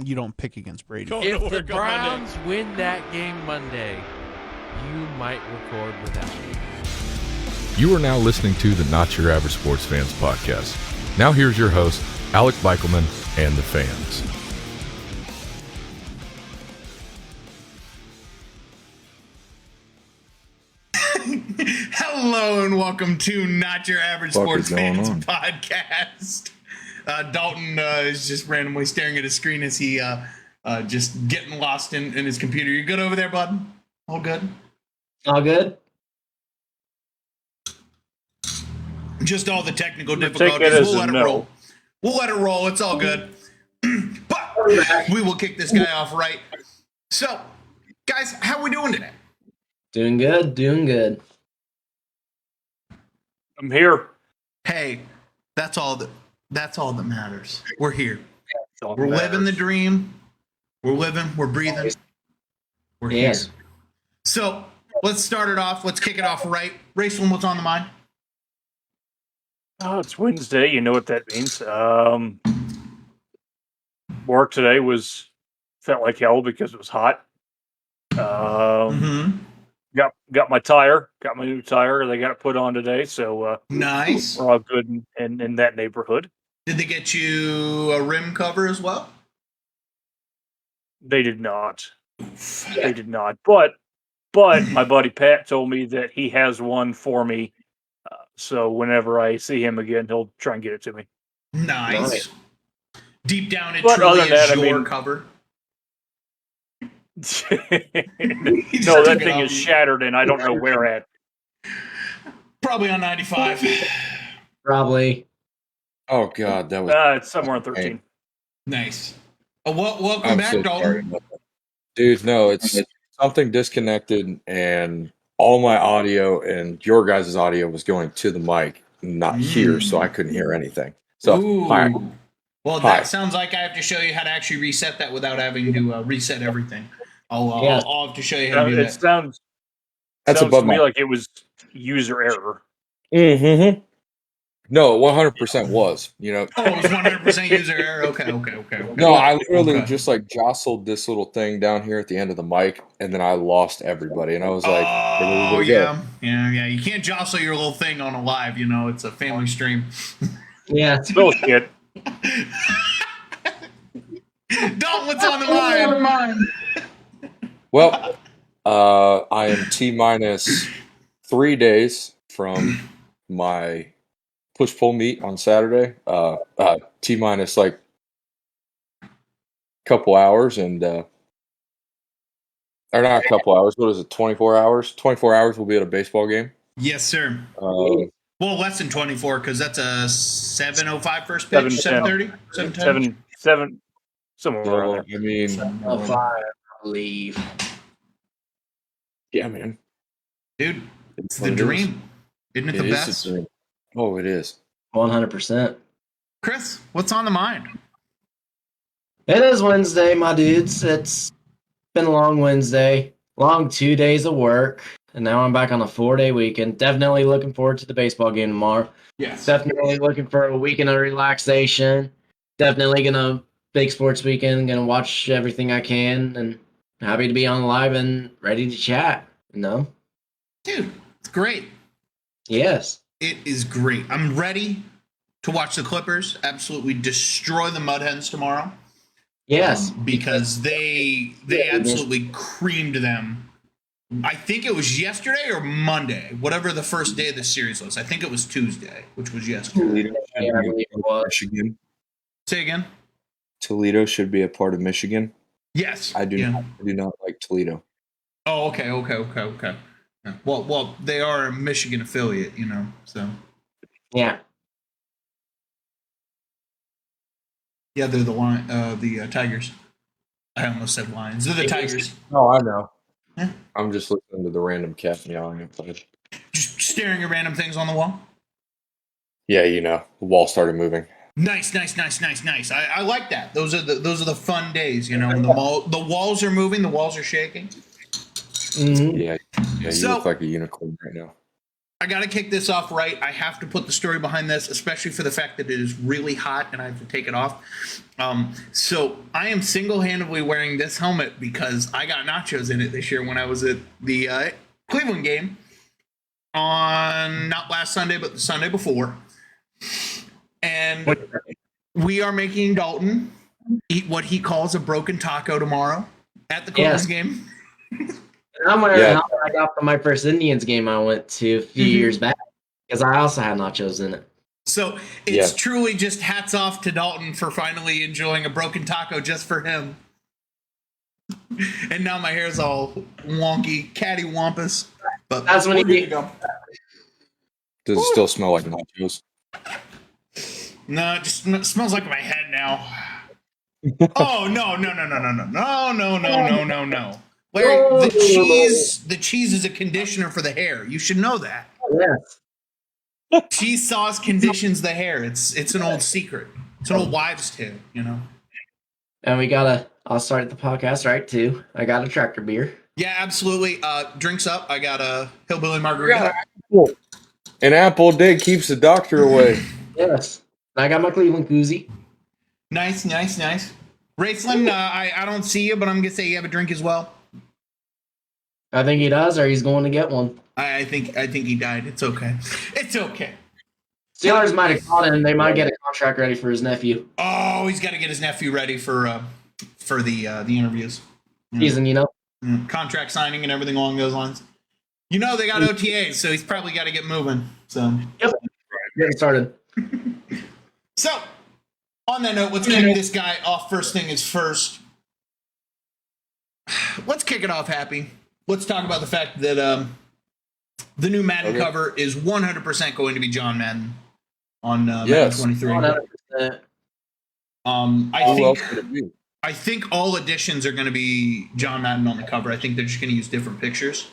you don't pick against Brady. If the Browns win that game Monday, you might record without me. You are now listening to the Not Your Average Sports Fans podcast. Now here's your host, Alec Beichelman, and the fans. Hello and welcome to Not Your Average Sports Fans podcast. Dalton is just randomly staring at his screen as he just getting lost in his computer. You good over there, bud? All good? All good? Just all the technical difficulties. We'll let it roll. We'll let it roll. It's all good. But we will kick this guy off right. So, guys, how are we doing today? Doing good, doing good. I'm here. Hey, that's all that matters. We're here. We're living the dream. We're living. We're breathing. We're here. So let's start it off. Let's kick it off right. Racewin, what's on the mind? Oh, it's Wednesday. You know what that means. Work today felt like hell because it was hot. Got my new tire. They got it put on today, so nice. We're all good in that neighborhood. Did they get you a rim cover as well? They did not. They did not. But my buddy Pat told me that he has one for me. So whenever I see him again, he'll try and get it to me. Nice. Deep down, it but truly is that, your cover. No, that thing is shattered, and I don't know where at. Probably on 95. Probably. Oh, God, that was... it's somewhere on 13. Nice. Welcome back, Dalton. Dude, no, it's something disconnected, and all my audio and your guys' audio was going to the mic, not here, so I couldn't hear anything. So, hi. Well, that sounds like I have to show you how to actually reset that without having to reset everything. I'll have to show you how to do that. Sounds to me like it was user error. Mm-hmm. No, 100% was, you know. Oh, it was 100% user error? Okay. No, I literally just like jostled this little thing down here at the end of the mic, and then I lost everybody. And I was like, oh, yeah. You can't jostle your little thing on a live, you know. It's a family stream. Yeah. Bullshit. Dalton, what's on the mind? Well, I am T-minus 3 days from my push-pull meet on Saturday. T-minus like a couple hours and or not a couple hours. What is it? 24 hours. 24 hours. We'll be at a baseball game. Yes, sir. Well, less than 24 because that's a 7:05 first pitch. 7:30. 7 somewhere around there. I mean, 7:05, I believe. Yeah, man. Dude, it's the dream. Isn't it the best? Oh, it is. 100%. Chris, what's on the mind? It is Wednesday, my dudes. It's been a long Wednesday. Long 2 days of work. And now I'm back on a 4-day weekend. Definitely looking forward to the baseball game tomorrow. Yes. Definitely looking for a weekend of relaxation. Definitely gonna big sports weekend. Gonna watch everything I can. And happy to be on live and ready to chat. You know? Dude, it's great. Yes. It is great. I'm ready to watch the Clippers absolutely destroy the Mud Hens tomorrow. Yes. Because they absolutely creamed them. I think it was yesterday or Monday, whatever the first day of the series was. I think it was Tuesday, which was yesterday. Michigan. Say again? Toledo should be a part of Michigan. Yes. I do not like Toledo. Oh, okay. Yeah. Well, they are a Michigan affiliate, you know, so. Yeah. Yeah, they're the Tigers. I almost said Lions. They're the Tigers. Oh, I know. Yeah. I'm just listening to the random cat meowing outside. Just staring at random things on the wall? Yeah, you know, the wall started moving. Nice. I like that. Those are the fun days, you know, when the walls are moving, the walls are shaking. Mm-hmm. Yeah, you look like a unicorn right now. I got to kick this off right. I have to put the story behind this, especially for the fact that it is really hot and I have to take it off. So I am single-handedly wearing this helmet because I got nachos in it this year when I was at the Cleveland game on not last Sunday, but the Sunday before. And we are making Dalton eat what he calls a broken taco tomorrow at the Cleveland game. I'm wearing a helmet I got from my first Indians game I went to a few years back because I also had nachos in it. So it's truly just hats off to Dalton for finally enjoying a broken taco just for him. And now my hair's all wonky, cattywampus. But that's when you go. Does it still smell like nachos? No, it just smells like my head now. Oh no. Larry, the cheese is a conditioner for the hair. You should know that. Yes. Cheese sauce conditions the hair. It's an old secret. It's an old wives' tale, you know. And I'll start the podcast right too. I got a tractor beer. Yeah, absolutely. Drinks up. I got a hillbilly margarita. An apple a day keeps the doctor away. Yes. I got my Cleveland koozie. Nice. Raceland, I don't see you, but I'm gonna say you have a drink as well. I think he does, or he's going to get one. I think he died. It's okay. Steelers might have caught him. They might get a contract ready for his nephew. Oh, he's got to get his nephew ready for the interviews. Season, contract signing and everything along those lines. They got OTAs, so he's probably got to get moving. So yep, getting started. So on that note, let's kick this guy off. First thing is first. Let's kick it off, Happy. Let's talk about the fact that the new Madden cover is 100% going to be John Madden on Madden 23. 100%. I think all editions are going to be John Madden on the cover. I think they're just going to use different pictures.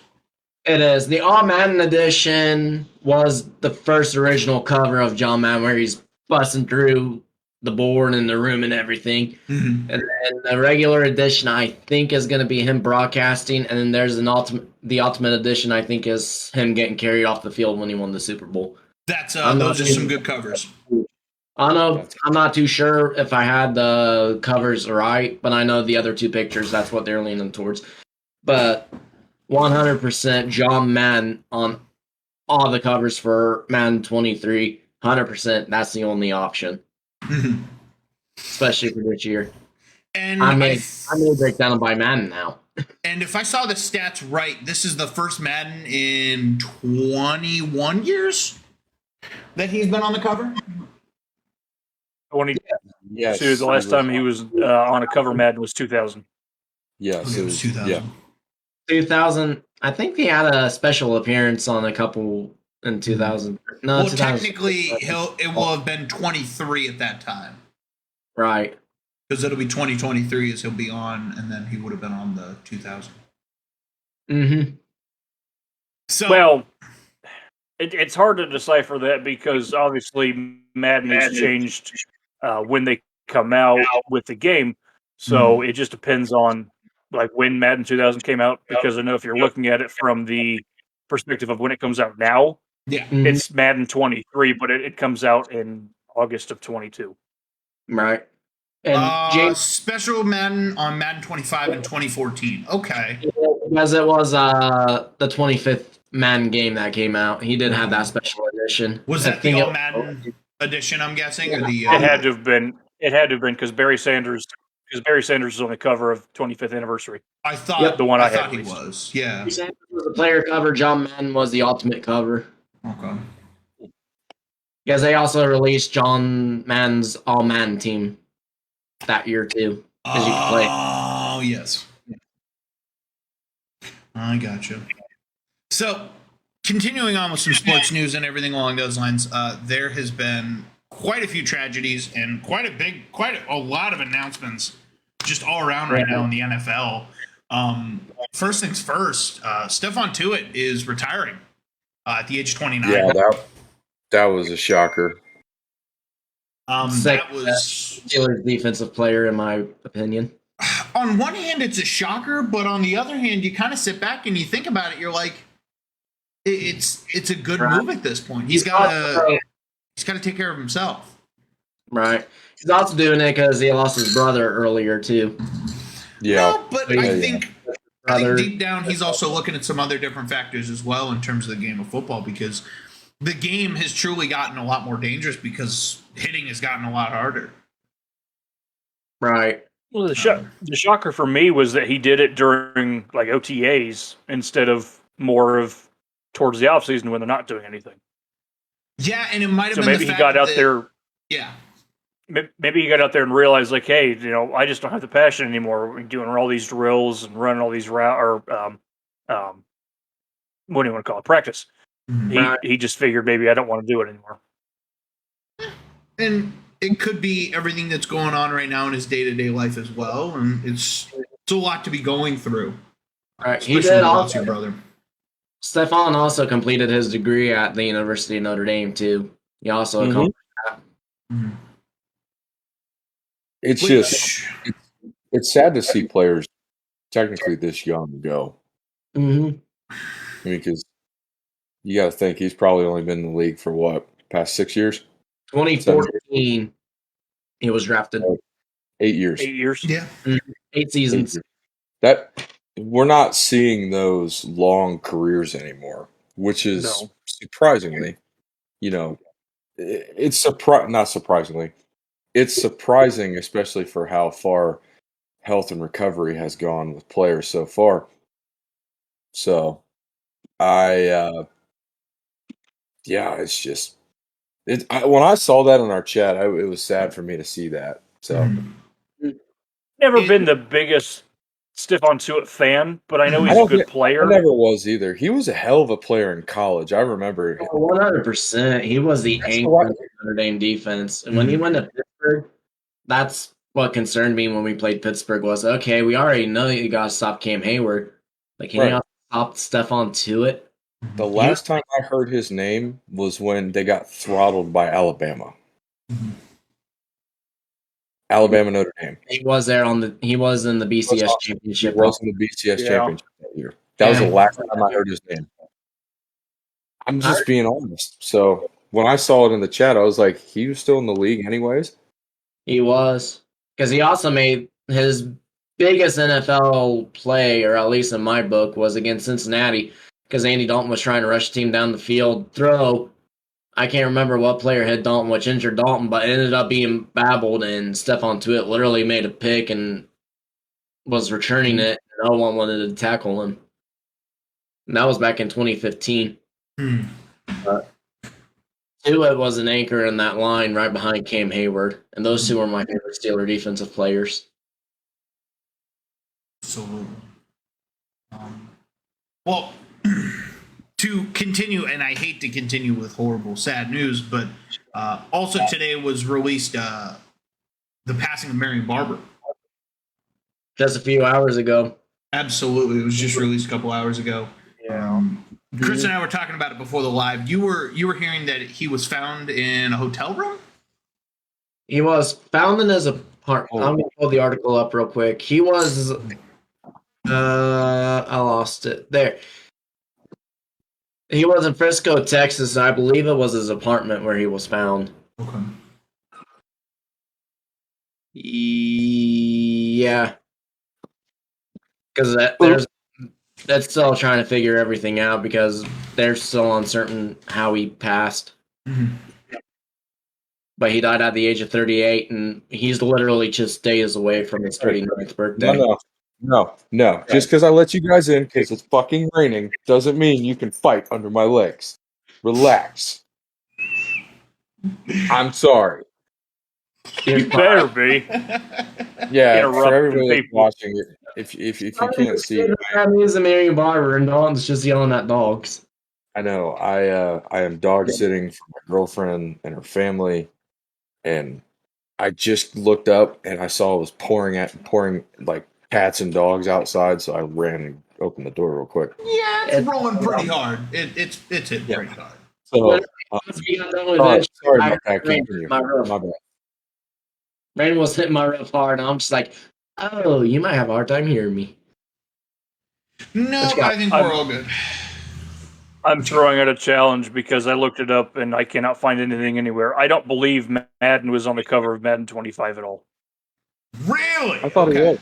It is. The All Madden edition was the first original cover of John Madden where he's busting through the board and the room and everything. Mm-hmm. And then the regular edition, I think, is going to be him broadcasting. And then there's the ultimate edition, I think, is him getting carried off the field when he won the Super Bowl. Those are some good covers. I know. I'm not too sure if I had the covers right, but I know the other two pictures, that's what they're leaning towards. But 100% John Madden on all the covers for Madden 23. 100%. That's the only option. Mm-hmm. Especially for this year. And I may break down and buy Madden now. And if I saw the stats right, this is the first Madden in 21 years that he's been on the cover. Yes. So the last time he was on a cover Madden was 2000. Yes, it was 2000. Yeah. 2000. I think he had a special appearance on a couple in 2000. No, well, technically, it will have been 23 at that time. Right. Because it'll be 2023 as he'll be on, and then he would have been on the 2000. Mm-hmm. So, well, it's hard to decipher that because obviously Madden has changed when they come out with the game. So it just depends on like when Madden 2000 came out, because I know if you're looking at it from the perspective of when it comes out now, it's Madden 23, but it comes out in August of 22. Right. And special Madden on Madden 25 in 2014. Okay. Because it was the 25th Madden game that came out. He did have that special edition. Was that the All Madden edition, I'm guessing? Or the, It had to have been. It had to have been because Barry Sanders is on the cover of 25th anniversary. I thought the one I thought had he was. Yeah. Barry Sanders was the player cover. John Madden was the ultimate cover. Okay. Because they also released John Madden's All Madden team that year too. Oh, yes. I gotcha. So, continuing on with some sports news and everything along those lines, there has been quite a few tragedies and quite a lot of announcements just all around right now in the NFL. First things first, Stephon Tuitt is retiring at the age of 29. Yeah, that was a shocker. That was Steelers defensive player, in my opinion. On one hand, it's a shocker, but on the other hand, you kind of sit back and you think about it. You're like, it's a good Right. move at this point. He's got to take care of himself. Right. He's also doing it because he lost his brother earlier too. Yeah. No, but I Yeah. think deep down he's also looking at some other different factors as well in terms of the game of football, because the game has truly gotten a lot more dangerous because hitting has gotten a lot harder. Right. Well, the shocker for me was that he did it during like OTAs instead of more of towards the off season when they're not doing anything. Yeah, and it might have So been maybe the he fact got out that, there. Yeah. Maybe he got out there and realized, like, hey, I just don't have the passion anymore. We're doing all these drills and running all these what do you want to call it? Practice. Mhm. He just figured maybe I don't want to do it anymore. And it could be everything that's going on right now in his day-to-day life as well, and it's a lot to be going through. Right. He Especially did with also. your brother. Stefan also completed his degree at the University of Notre Dame too. He also accomplished that. Mhm. It's Which- just it's sad to see players technically this young go. Mm-hmm. I mean, because you got to think he's probably only been in the league for what, past 6 years, 2014, he was drafted. 8 years. 8 years. Yeah. 8 seasons. That we're not seeing those long careers anymore, which is No. surprisingly, it's not surprisingly, it's surprising, especially for how far health and recovery has gone with players so far. So, it's just when I saw that in our chat, it was sad for me to see that. So. Never been the biggest Stephon Tuitt fan, but I know I he's a don't good get- player. I never was either. He was a hell of a player in college. I remember. 100%. He was the That's anchor right. of the Notre Dame defense. And when he went to Pittsburgh, that's what concerned me when we played Pittsburgh was, okay, we already know you got to stop Cam Hayward. Like, can you stop Stephon Tuitt? The last time I heard his name was when they got throttled by Alabama. Alabama Notre Dame. He was he was in the BCS He championship. was in the BCS Yeah. championship that year. That was the last time I heard his name. I'm just being honest. So when I saw it in the chat, I was like, he was still in the league anyways? He was. Because he also made his biggest NFL play, or at least in my book, was against Cincinnati. Because Andy Dalton was trying to rush the team down the field, throw. I can't remember what player hit Dalton, which injured Dalton, but it ended up being babbled, and Stephon Tuitt literally made a pick and was returning it. No one wanted to tackle him. And that was back in 2015. Tuitt was an anchor in that line right behind Cam Hayward, and those two were my favorite Steeler defensive players. Absolutely. Well, to continue, and I hate to continue with horrible, sad news, but also today was released the passing of Marion Barber. Just a few hours ago. Absolutely, it was just released a couple hours ago. Yeah. Chris and I were talking about it before the live. You were hearing that he was found in a hotel room? He was found in his apartment. I'm going to pull the article up real quick. He was... I lost it. There. He was in Frisco, Texas. I believe it was his apartment where he was found. Okay. Yeah. Because that's still trying to figure everything out because they're still uncertain how he passed. Mm-hmm. But he died at the age of 38, and he's literally just days away from his 39th birthday. No. Just because I let you guys in because it's fucking raining doesn't mean you can fight under my legs. Relax. I'm sorry. You better be. Yeah, for Interrupting everybody that's people. watching it, if you can't see, That means a Marion Barber, and Dalton's just yelling at dogs. I know I am dog sitting for my girlfriend and her family, and I just looked up and I saw it was pouring like cats and dogs outside, so I ran and opened the door real quick. Yeah, it's rolling pretty hard. It's hitting pretty hard. So Once we got done with sorry it, about that. Continue. my roof. My bad. Rain was hitting my roof hard, and I'm just like, oh, you might have a hard time hearing me. No, What you got? I think we're all good. I'm throwing out a challenge because I looked it up and I cannot find anything anywhere. I don't believe Madden was on the cover of Madden 25 at all. Really? I thought it was.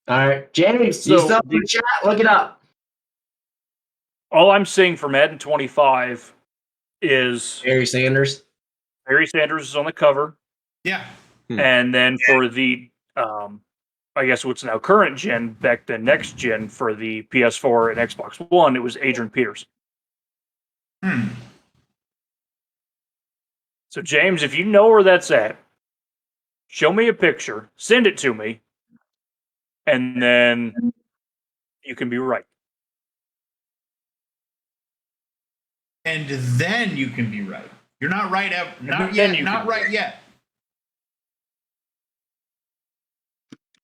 All right, James, So you still in the chat? Look it up. All I'm seeing for Madden 25 is Barry Sanders. Barry Sanders is on the cover, Yeah. and then for the I guess what's now current gen, back then next gen for the PS4 and Xbox One, it was Adrian Peters. So James, if you know where that's at, show me a picture, send it to me, and then you can be right. And then you can be right. You're not right. Not then yet. you Not can be right right. yet.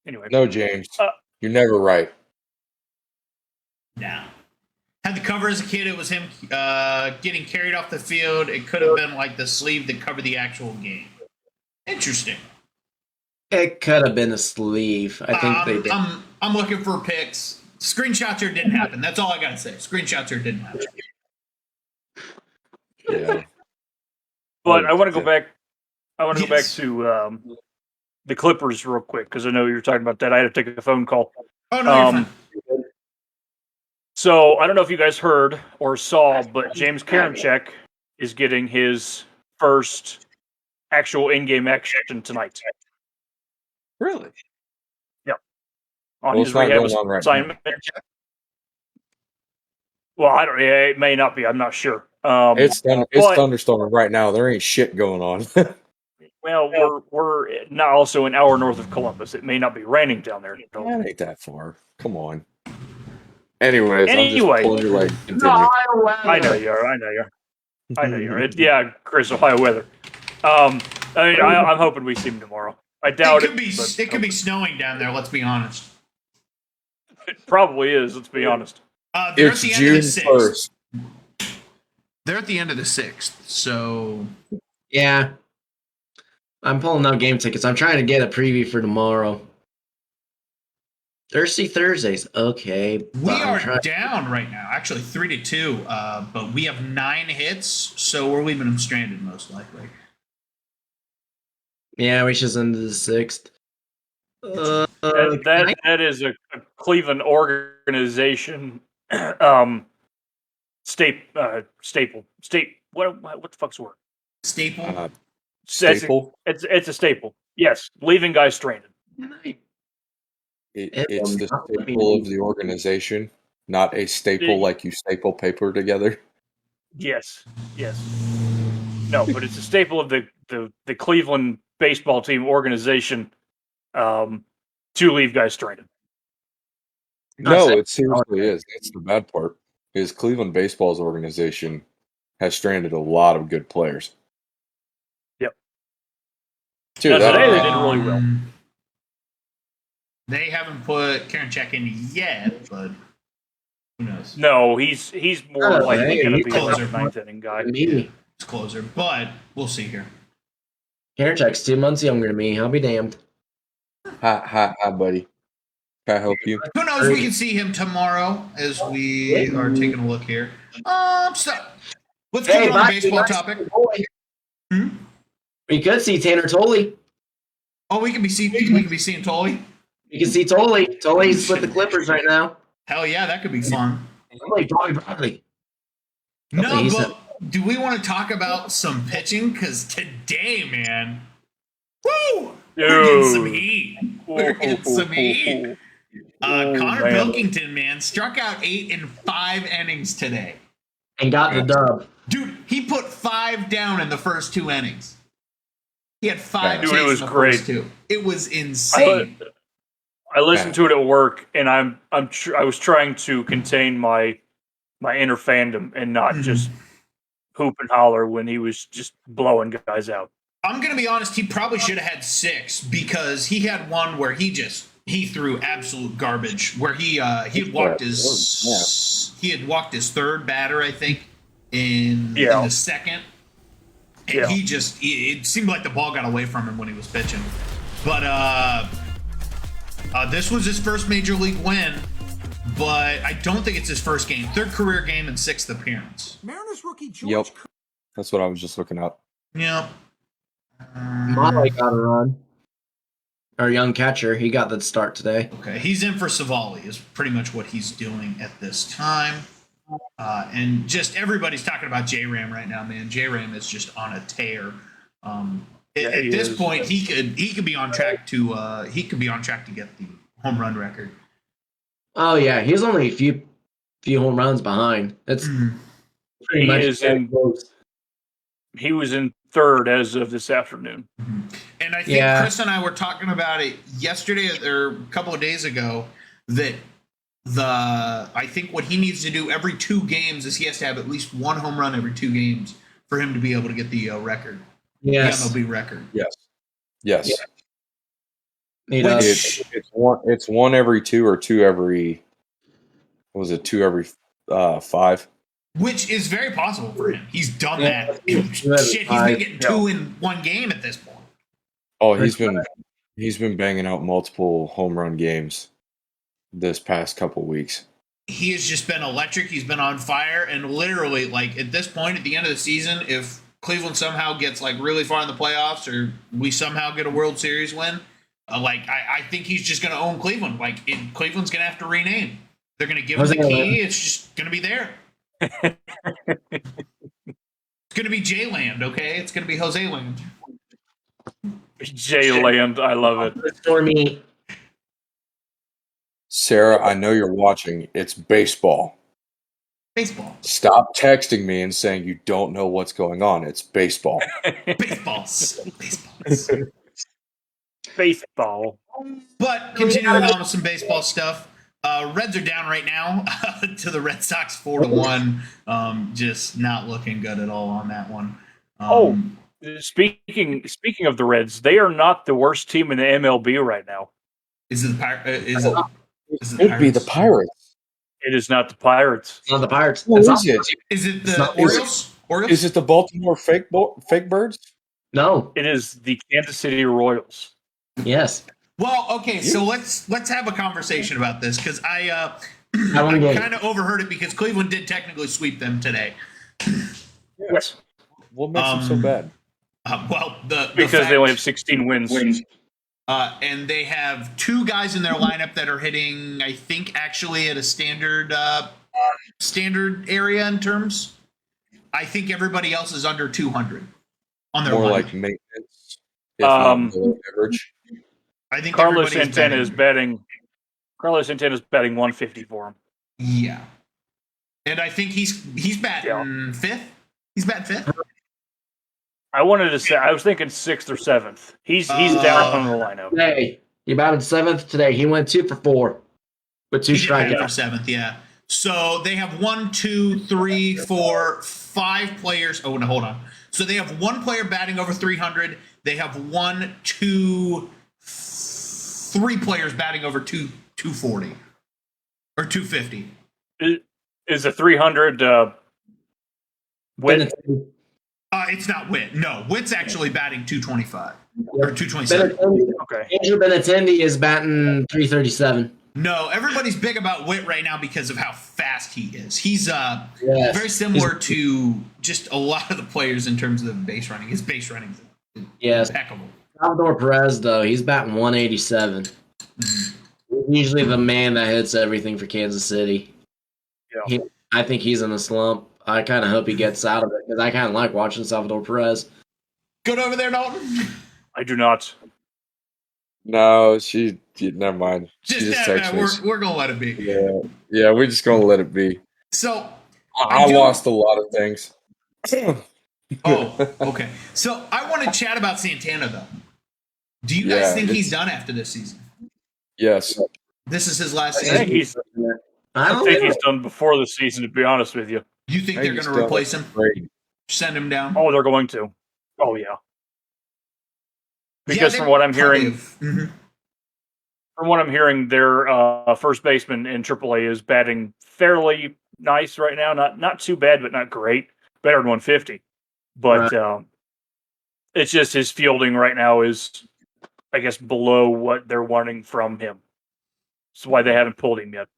Anyway, No, James. You're never right. Nah. Had the cover as a kid, it was him getting carried off the field. It could have been like the sleeve that covered the actual game. Interesting. It could have been a sleeve. I think they did. I'm looking for pics. Screenshots here didn't happen. That's all I gotta say. Screenshots here didn't happen. Yeah. but I want to go back. I want to go back Yes. to the Clippers real quick because I know you were talking about that. I had to take a phone call. Oh no, you're fine. So I don't know if you guys heard or saw, but James Karinchak is getting his first actual in-game action tonight. Really? On Well, his it's not rehab going on right assignment. Well, I don't. Yeah, it may not be. I'm not sure. It's but- thunderstorming right now. There ain't shit going on. Well, we're now also an hour north of Columbus. It may not be raining down there. That ain't that far. Come on. Anyways, Anyway. I'm just pulling your leg. Continue. I know you are. I know you are. Yeah, Chris, Ohio weather. I mean, I'm hoping we see him tomorrow. I doubt it. It could be snowing down there. Let's be honest. It probably is. Let's be honest. They're It's at the June end of the 1st. 6th. They're at the end of the 6th, so Yeah. I'm pulling out game tickets. I'm trying to get a preview for tomorrow. Thirsty Thursdays. Okay. we but I'm are trying- down right now. Actually, 3-2. But we have 9 hits, so we're leaving them stranded most likely. Yeah, we should send to the 6th. That is a Cleveland organization. Staple. What the fuck's the word? Staple. Staple. It's a staple. Yes, leaving guys stranded. It's the staple of the organization, not a staple like you staple paper together. Yes. No, but it's a staple of the Cleveland baseball team organization to leave guys stranded. No, it seriously is. That's the bad part. Is Cleveland baseball's organization has stranded a lot of good players. Yep. Dude, Now, today they did really well. They haven't put Karinchak in yet, but who knows? No, he's more Oh, likely hey, going to he's be closer. a ninth inning guy. Me. It's closer, but we'll see here. Karinchak's 2 months younger than me. I'll be damned. Hi, buddy. Can I help you? Who knows? We can see him tomorrow as we are taking a look here. So let's keep it on the baseball topic. We could see Tanner Tolley. Oh, we can be seeing Tolley. You can see Tolley. Tolley's with the Clippers right now. Hell yeah, that could be fun. I'm like Bobby. No, He's but do we want to talk about some pitching? Because today, man, woo, we're getting some heat. We're getting some heat. Connor man. Pilkington, man, struck out 8 in 5 innings today. And got the dub. Dude, he put 5 down in the first 2 innings. He had 5 Dude, Ks it was in the great. first 2. It was insane. I listened to it at work, and I was trying to contain my inner fandom and not just hoop and holler when he was just blowing guys out. I'm going to be honest, he probably should have had 6 because he had one where he threw absolute garbage where he had walked his third batter, I think, in the second. And it seemed like the ball got away from him when he was pitching. But this was his first major league win. but I don't think it's his first game. Third career game and sixth appearance. Mariners rookie George. Yep. That's what I was just looking up. Yep. Molly got a run. Our young catcher, he got the start today. Okay, he's in for Savali is pretty much what he's doing at this time. And just everybody's talking about J-Ram right now, man. J-Ram is just on a tear. At this point, he could be on track to get the home run record. Oh yeah, he's only a few home runs behind. That's pretty much close. He was in third as of this afternoon. And I think Chris and I were talking about it yesterday or a couple of days ago that I think what he needs to do every 2 games is he has to have at least 1 home run every 2 games for him to be able to get the record. Yes. The MLB record. Yes. Yeah. It's 1 every 2 or 2 every. What was it? 2 every 5. Which is very possible for him. He's done that. Shit, he's been getting 2 in 1 game at this point. Oh, he's been banging out multiple home run games this past couple weeks. He has just been electric. He's been on fire, and literally, like at this point, at the end of the season, if Cleveland somehow gets like really far in the playoffs, or we somehow get a World Series win, I think he's just going to own Cleveland. Cleveland's going to have to rename. They're going to give him the key. It's just going to be there. It's going to be J-Land, okay? It's going to be Jose Land. J-Land, I love it. Stormy. Sarah, I know you're watching. It's baseball. Baseball. Stop texting me and saying you don't know what's going on. It's baseball. Baseballs. Baseball. But continuing on with some baseball stuff. Reds are down right now to the Red Sox 4-1. Just not looking good at all on that one. Speaking of the Reds, they are not the worst team in the MLB right now. Is it the Pirates? It could be the Pirates. It is not the Pirates. It's not the Pirates. Who is it? Is it the Orioles? Is it the Baltimore fake birds? No. It is the Kansas City Royals. Yes. Well, okay, so let's have a conversation about this because I kind of overheard it because Cleveland did technically sweep them today. Yes. What makes them so bad? Because they only have 16 wins. And they have 2 guys in their lineup that are hitting, I think, actually at a standard area in terms. I think everybody else is under 200 on their more lineup. like maintenance. If not below average. I think Carlos Santana is batting. Carlos Santana is batting 150 for him. Yeah, and I think he's batting 5th. He's batting 5th. I wanted to say I was thinking 6th or 7th. He's down on the lineup. Hey, he batted 7th today. He went 2 for 4 with 2 strikeouts. For 7th, yeah. So they have 1, 2, 3, 4, 5 players. Oh no, hold on. So they have 1 player batting over 300. They have 1, 2, 3 players batting over 240 or 250. Is a 300 Witt? It's not Witt. No, Witt's actually batting 225 or 227. Okay. Andrew Benintendi is batting 337. No, everybody's big about Witt right now because of how fast he is. He's very similar to just a lot of the players in terms of the base running. His base running is impeccable. Salvador Perez, though, he's batting 187. Mm-hmm. Usually the man that hits everything for Kansas City. Yeah. I think he's in a slump. I kind of hope he gets out of it because I kind of like watching Salvador Perez. Good over there, Dalton? I do not. No, never mind. We're going to let it be. Yeah, we're just going to let it be. So I lost a lot of things. Oh, okay. So I want to chat about Santana, though. Do you guys think he's done after this season? Yes. This is his last season? I think he's done before the season, to be honest with you. You think they're going to replace him? Send him down? Oh, they're going to. Oh, yeah. Because from what I'm hearing, their first baseman in AAA is batting fairly nice right now. Not too bad, but not great. Better than 150. But it's just his fielding right now is, I guess, below what they're wanting from him. That's why they haven't pulled him yet.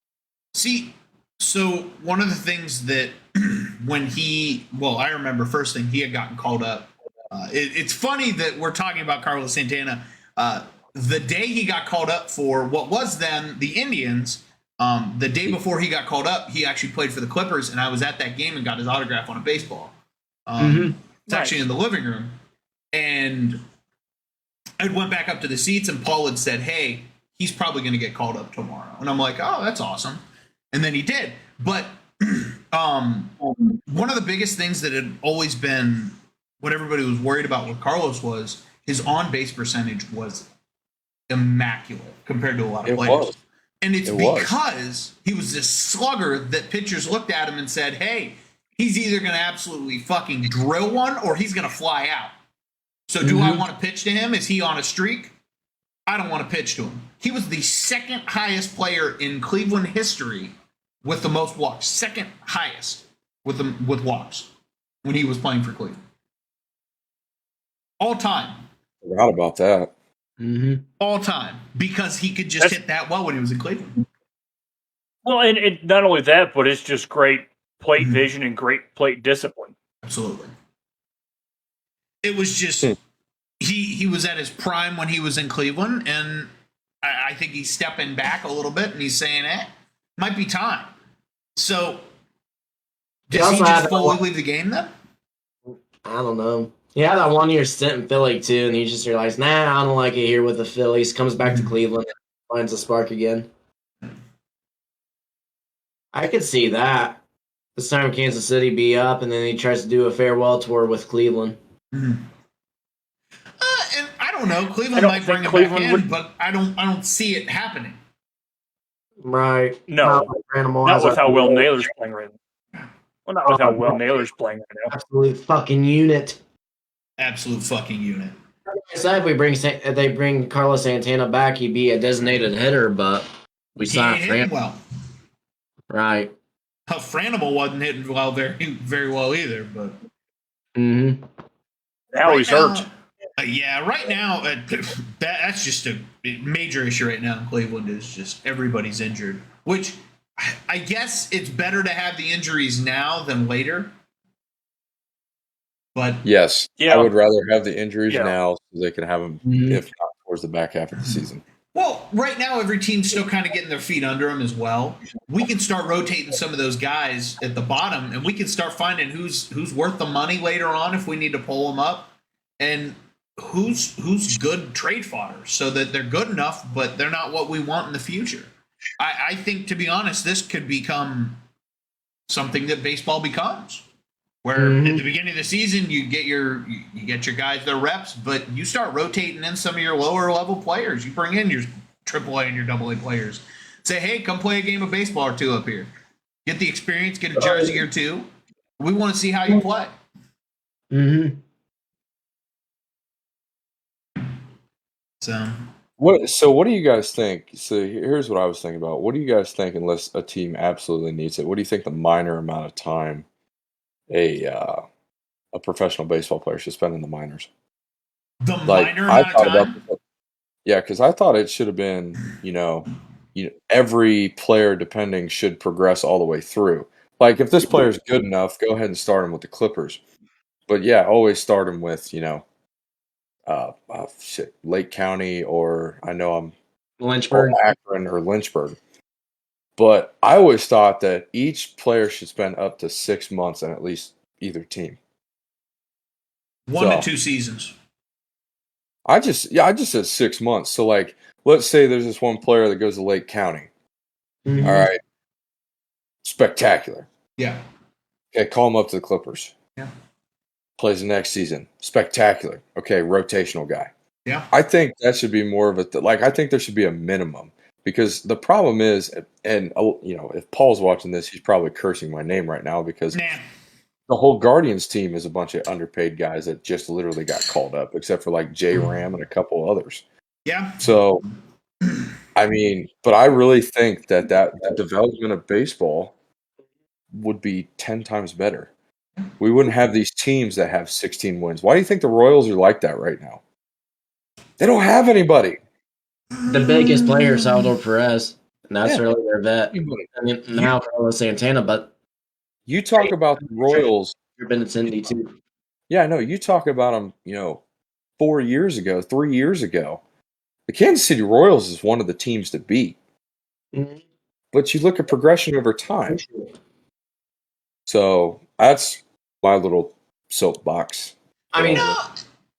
See, so one of the things that I remember first thing he had gotten called up. It's funny that we're talking about Carlos Santana. The day he got called up for what was then the Indians, the day before he got called up, he actually played for the Clippers, and I was at that game and got his autograph on a baseball. It's actually in the living room. And I went back up to the seats, and Paul had said, hey, he's probably going to get called up tomorrow. And I'm like, oh, that's awesome. And then he did. But one of the biggest things that had always been what everybody was worried about with Carlos was his on-base percentage was immaculate compared to a lot of players. And it's because he was this slugger that pitchers looked at him and said, hey, he's either going to absolutely fucking drill one or he's going to fly out. So do I want to pitch to him? Is he on a streak? I don't want to pitch to him. He was the second highest player in Cleveland history with the most walks. Second highest with walks when he was playing for Cleveland. All time. Forgot about that. All time. Because he could just hit that well when he was in Cleveland. Well, and not only that, but it's just great plate vision and great plate discipline. Absolutely. It was just he was at his prime when he was in Cleveland, and I think he's stepping back a little bit, and he's saying, might be time. So, does he just fully leave the game then? I don't know. He had that 1 year stint in Philly, too, and he just realized, I don't like it here with the Phillies. Comes back to Cleveland, finds a spark again. I could see that. This time Kansas City be up, and then he tries to do a farewell tour with Cleveland. And I don't know. Cleveland might bring him back in, but I don't see it happening. Right. No. Not with how well Naylor's playing right now. Well, not with how well Naylor's playing right now. Absolute fucking unit. Absolute fucking unit. I said if they bring Carlos Santana back, he'd be a designated hitter, but we signed Fran. Well. Right. Franimal wasn't hitting well very well either, but now he's hurt. Right now that's just a major issue right now in Cleveland is just everybody's injured, which I guess it's better to have the injuries now than later. But yes, I would rather have the injuries now so they can have them if not towards the back half of the season. Well, right now every team's still kind of getting their feet under them as well. We can start rotating some of those guys at the bottom, and we can start finding who's worth the money later on if we need to pull them up, and who's good trade fodder so that they're good enough, but they're not what we want in the future. I think, to be honest, this could become something that baseball becomes, where at the beginning of the season you get your guys their reps, but you start rotating in some of your lower level players. You bring in your AAA and your AA players. Say, hey, come play a game of baseball or two up here. Get the experience, get a jersey or two. We want to see how you play. So what do you guys think? So here's what I was thinking about. What do you guys think unless a team absolutely needs it? What do you think the minor amount of time a professional baseball player should spend in the minors? The minor amount of time? Yeah, because I thought it should have been, every player depending should progress all the way through. Like if this player is good enough, go ahead and start him with the Clippers. But yeah, always start him with, Lake County, or I know I'm Lynchburg, Akron, or Lynchburg. But I always thought that each player should spend up to 6 months on at least either team. 1 to 2 seasons. I just said 6 months. So like, let's say there's this one player that goes to Lake County. All right, spectacular. Yeah. Okay, call him up to the Clippers. Yeah. Plays the next season. Spectacular. Okay, rotational guy. Yeah. I think that should be more of I think there should be a minimum, because the problem is, and if Paul's watching this, he's probably cursing my name right now because the whole Guardians team is a bunch of underpaid guys that just literally got called up, except for like J Ram and a couple others. Yeah. So, I mean, but I really think that the development of baseball would be 10 times better. We wouldn't have these teams that have 16 wins. Why do you think the Royals are like that right now? They don't have anybody. The biggest player is Salvador Perez, and that's really their vet. I mean, now Carlos Santana, but You talk about the Royals. you've been Benintendi too. Yeah, no, you talk about them, 4 years ago, 3 years ago. The Kansas City Royals is one of the teams to beat. Mhm. But you look at progression over time. So that's my little soapbox. I mean, No.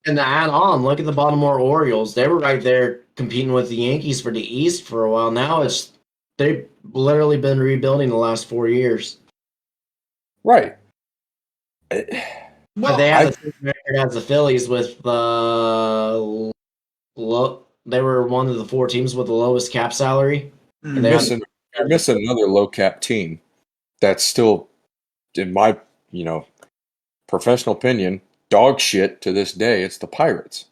and to add on, look at the Baltimore Orioles. They were right there competing with the Yankees for the East for a while. Now they've literally been rebuilding the last 4 years. Right. But Well, they had the same record as the Phillies with the they were one of the 4 teams with the lowest cap salary. Mm. And they had You're missing another low cap team that's still, in my, professional opinion, dog shit to this day. It's the Pirates.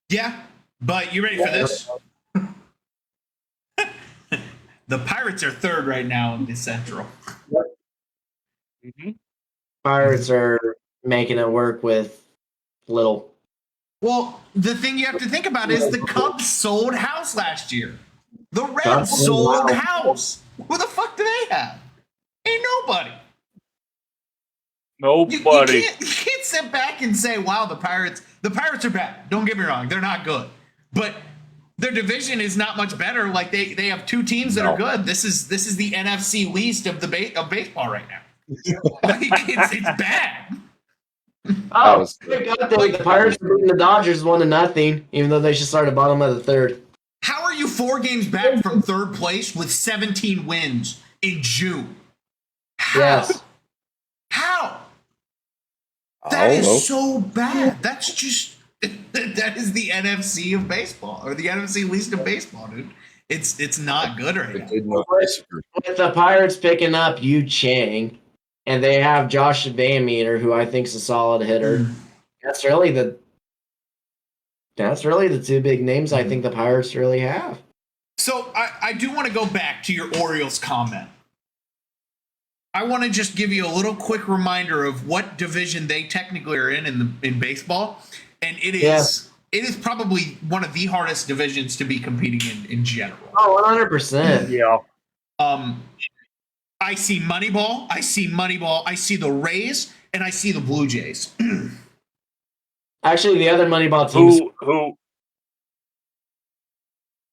yeah, but you ready for this? The Pirates are third right now in the Central. Mm-hmm. Pirates are making it work with little. Well, the thing you have to think about is the Cubs sold house last year. The Reds Cubs sold sold house. house. Who the fuck do they have? Ain't nobody. Nobody. You can't sit back and say, wow, the Pirates are bad. Don't get me wrong, they're not good. But their division is not much better. Like they have 2 teams that are good. This is the NFC least of baseball right now. Like, it's bad. Oh, thank God the Pirates are beating the Dodgers 1-0, even though they should start at bottom of the third. How are you 4 games back from third place with 17 wins in June? How? Yes. How? I That don't know. is so bad. That's just that is the NFC of baseball, or the NFC least of baseball, dude. It's not good right now. With the Pirates picking up Yu Chang, and they have Josh Van Meter, who I think is a solid hitter. That's really the 2 big names I think the Pirates really have. So I do want to go back to your Orioles comment. I want to just give you a little quick reminder of what division they technically are in baseball, and it is probably one of the hardest divisions to be competing in general. Oh, 100%. Yeah. I see Moneyball, I see the Rays, and I see the Blue Jays. Actually, the other Moneyball teams. Who?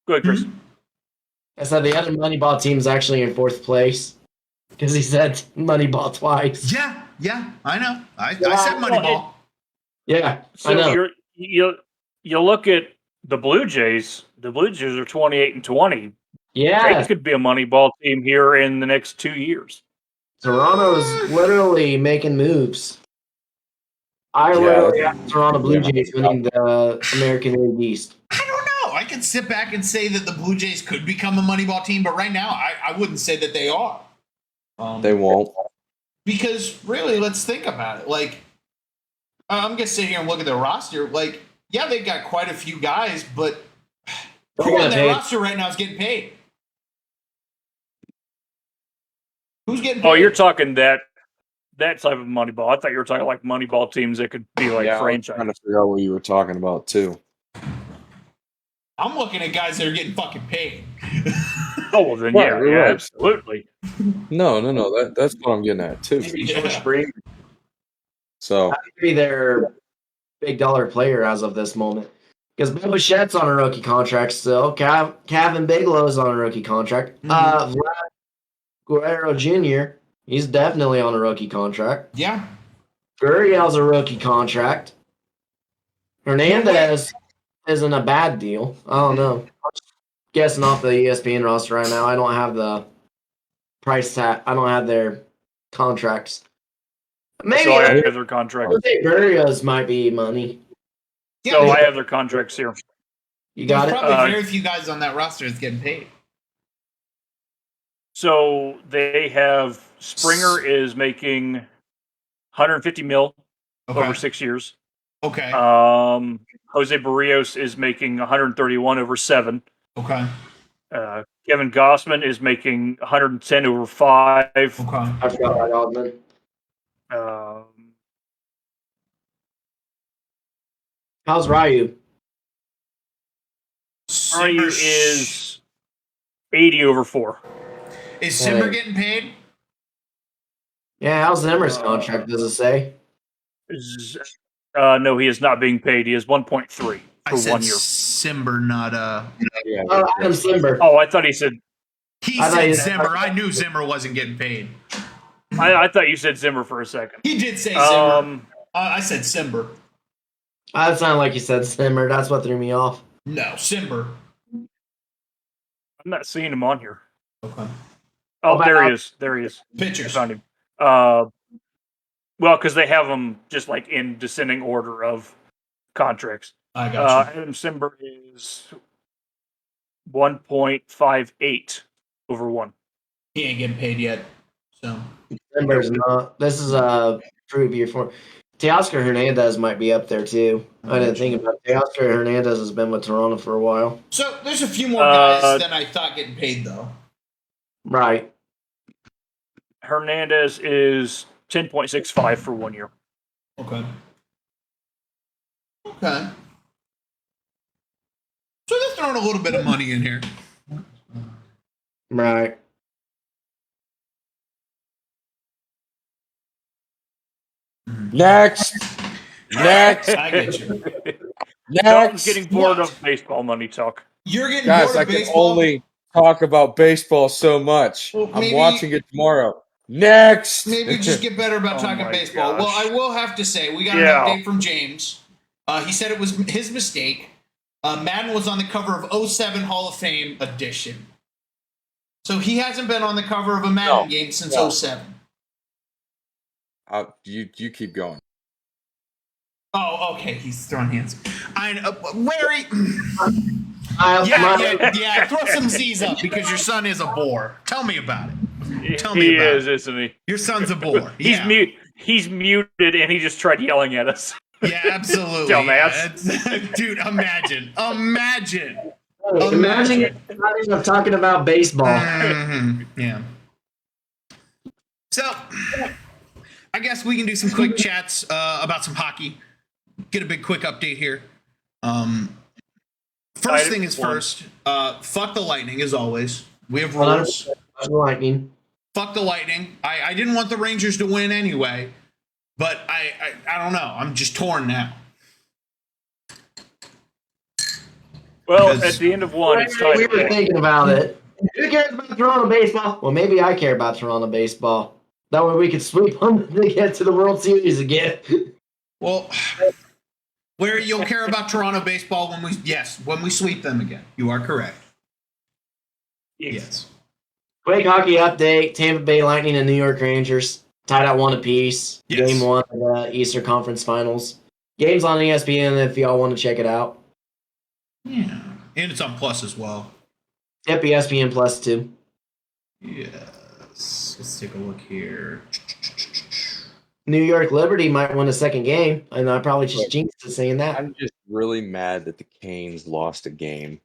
Go ahead, Chris. I said the other Moneyball team's actually in 4th place because he said Moneyball twice. Yeah, I know. I said Moneyball. Yeah, So I know. you look at the Blue Jays. The Blue Jays are 28-20. Yeah, They could be a Moneyball team here in the next 2 years. Toronto's literally making moves. I literally have Toronto Blue Jays winning the American League East. I don't know. I can sit back and say that the Blue Jays could become a Moneyball team, but right now I wouldn't say that they are. They won't. Because really, let's think about it. Like, I'm going to sit here and look at their roster. Like, yeah, they've got quite a few guys, but who on their roster right now is getting paid? Who's getting paid? Oh, you're talking that type of Moneyball. I thought you were talking like Moneyball teams that could be like franchise. I'm trying to figure out what you were talking about too. I'm looking at guys that are getting fucking paid. Oh, well, then Right. absolutely. No. That's what I'm getting at too. Yeah. So Maybe their big dollar player as of this moment. Because Bo Bichette's on a rookie contract still. Kevin Bigelow's on a rookie contract. Vlad Guerrero Jr., he's definitely on a rookie contract. Yeah. Gurriel's a rookie contract. Hernandez isn't a bad deal. I don't know. I'm just guessing off the ESPN roster right now. I don't have the price tag. I don't have their contracts. Maybe So I have their contracts. Gurriel's might be money. Yeah, So I have their contracts here. You got There's it? probably very few guys on that roster that's getting paid. So they have Springer is making 150 mil over 6 years. Okay. Jose Barrios is making 131 over 7. Okay. Kevin Gossman is making 110 over 5. Okay. I forgot about Godman. How's Ryu? Ryu is 80 over 4. Is Simber getting paid? Yeah, how's Zimmer's contract? Does it say? No, he is not being paid. He is 1.3 for I said 1 year. Simber, not Yeah, Oh, Adam Zimmer. Oh, I thought he said. He I thought said you- Zimmer. I knew Zimmer wasn't getting paid. I thought you said Zimmer for a second. He did say Zimmer. I said Simber. That sounded like you said Zimmer. That's what threw me off. No, Simber. I'm not seeing him on here. Okay. Oh, there he is. There he is. I Pitchers. found him. Well, because they have them just like in descending order of contracts. I got you. Adam Simber is 1.58 over 1. He ain't getting paid yet. So Zimmer's not. This is a preview for. Teoscar Hernandez might be up there too. I didn't think about it. Teoscar Hernandez has been with Toronto for a while. So there's a few more guys than I thought getting paid though. Right. Hernandez is 10.65 for 1 year. Okay. Okay. So they're throwing a little bit of money in here. Right. Next. Next. I get you. Dalton's Next. getting bored What? of baseball money talk. You're getting Guys, bored I of can baseball. only talk about baseball so much. Well, I'm maybe- watching it tomorrow. Next. Maybe just get better about Oh talking my baseball. gosh. Well, I will have to say we got Yeah. an update from James. He said it was his mistake. Madden was on the cover of 07 Hall of Fame edition. So he hasn't been on the cover of a Madden game since 07. You keep going. Oh, okay. He's throwing hands. Larry. I, Yeah. Throw some Z's up because your son is a bore. Tell me about it. Tell me He about is, it. isn't he? Your son's a bore. He's Yeah. He's muted, and he just tried yelling at us. Yeah, absolutely. Dumbass. Yeah, dude, imagine. Imagine I'm talking about baseball. Mhm, yeah. So, I guess we can do some quick chats about some hockey. Get a big quick update here. First thing is first. Fuck the Lightning, as always. We have rules. Lightning. Fuck the Lightning. I didn't want the Rangers to win anyway, but I don't know. I'm just torn now. Well, Because- at the end of one, it's tied. We were thinking about it. Who cares about Toronto baseball? Well, maybe I care about Toronto baseball. That way we could sweep them to get to the World Series again. Well, Larry, you'll care about Toronto baseball when we sweep them again. You are correct. Yes. Quick hockey update: Tampa Bay Lightning and New York Rangers tied at 1 apiece. Yes. Game 1 of the Eastern Conference Finals. Game's on ESPN if y'all want to check it out. Yeah. And it's on Plus as well. Yep, ESPN Plus 2. Yes. Let's take a look here. New York Liberty might win a second game, and I probably just jinxed it saying that. I'm just really mad that the Canes lost a game.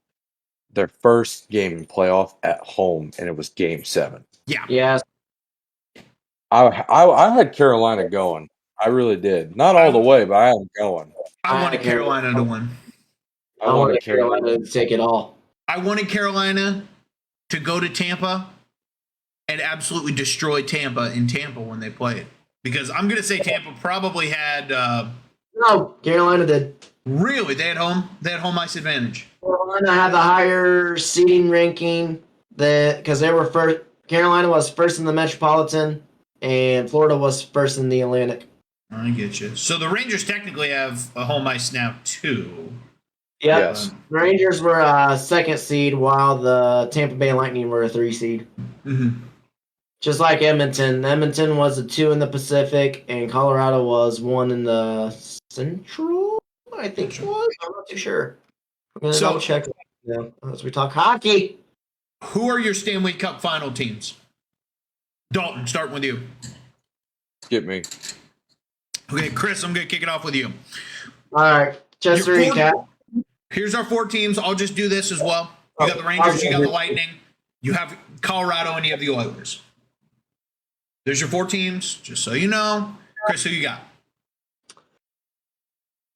Their first game in playoff at home, and it was Game 7. Yeah. Yes. I had Carolina going. I really did. Not all the way, but I had them going. I wanted Carolina to win. I wanted Carolina to take it all. I wanted Carolina to go to Tampa and absolutely destroy Tampa in Tampa when they played. Because I'm going to say Tampa probably had No, Carolina did. really they had home ice advantage. Carolina had the higher seeding ranking because they were first. Carolina was first in the Metropolitan, and Florida was first in the Atlantic. I get you. So the Rangers technically have a home ice now too. Yep. Yes. The Rangers were a second seed, while the Tampa Bay Lightning were a 3 seed. Mm-hmm. Just like Edmonton. Edmonton was a 2 in the Pacific, and Colorado was 1 in the Central. I think it was. I'm not too sure. I'm gonna double check as we talk hockey. Who are your Stanley Cup final teams? Dalton, starting with you. Skip me. Okay, Chris, I'm going to kick it off with you. All right, just to Your four- recap. Here's our 4 teams. I'll just do this as well. You got the Rangers, you got the Lightning, you have Colorado, and you have the Oilers. There's your 4 teams, just so you know. Chris, who you got?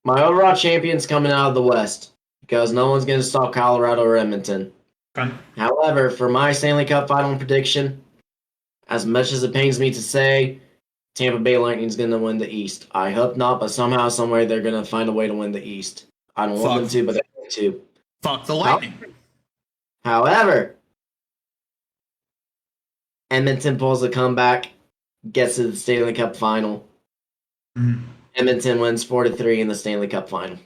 My overall champion's coming out of the West because no one's going to stop Colorado or Edmonton. Okay. However, for my Stanley Cup final prediction, as much as it pains me to say, Tampa Bay Lightning's going to win the East. I hope not, but somehow, someway, they're going to find a way to win the East. I don't want them to, but they're going to. Fuck the Lightning. However, Edmonton pulls a comeback, gets to the Stanley Cup final. Mhm. Edmonton wins 4-3 in the Stanley Cup final.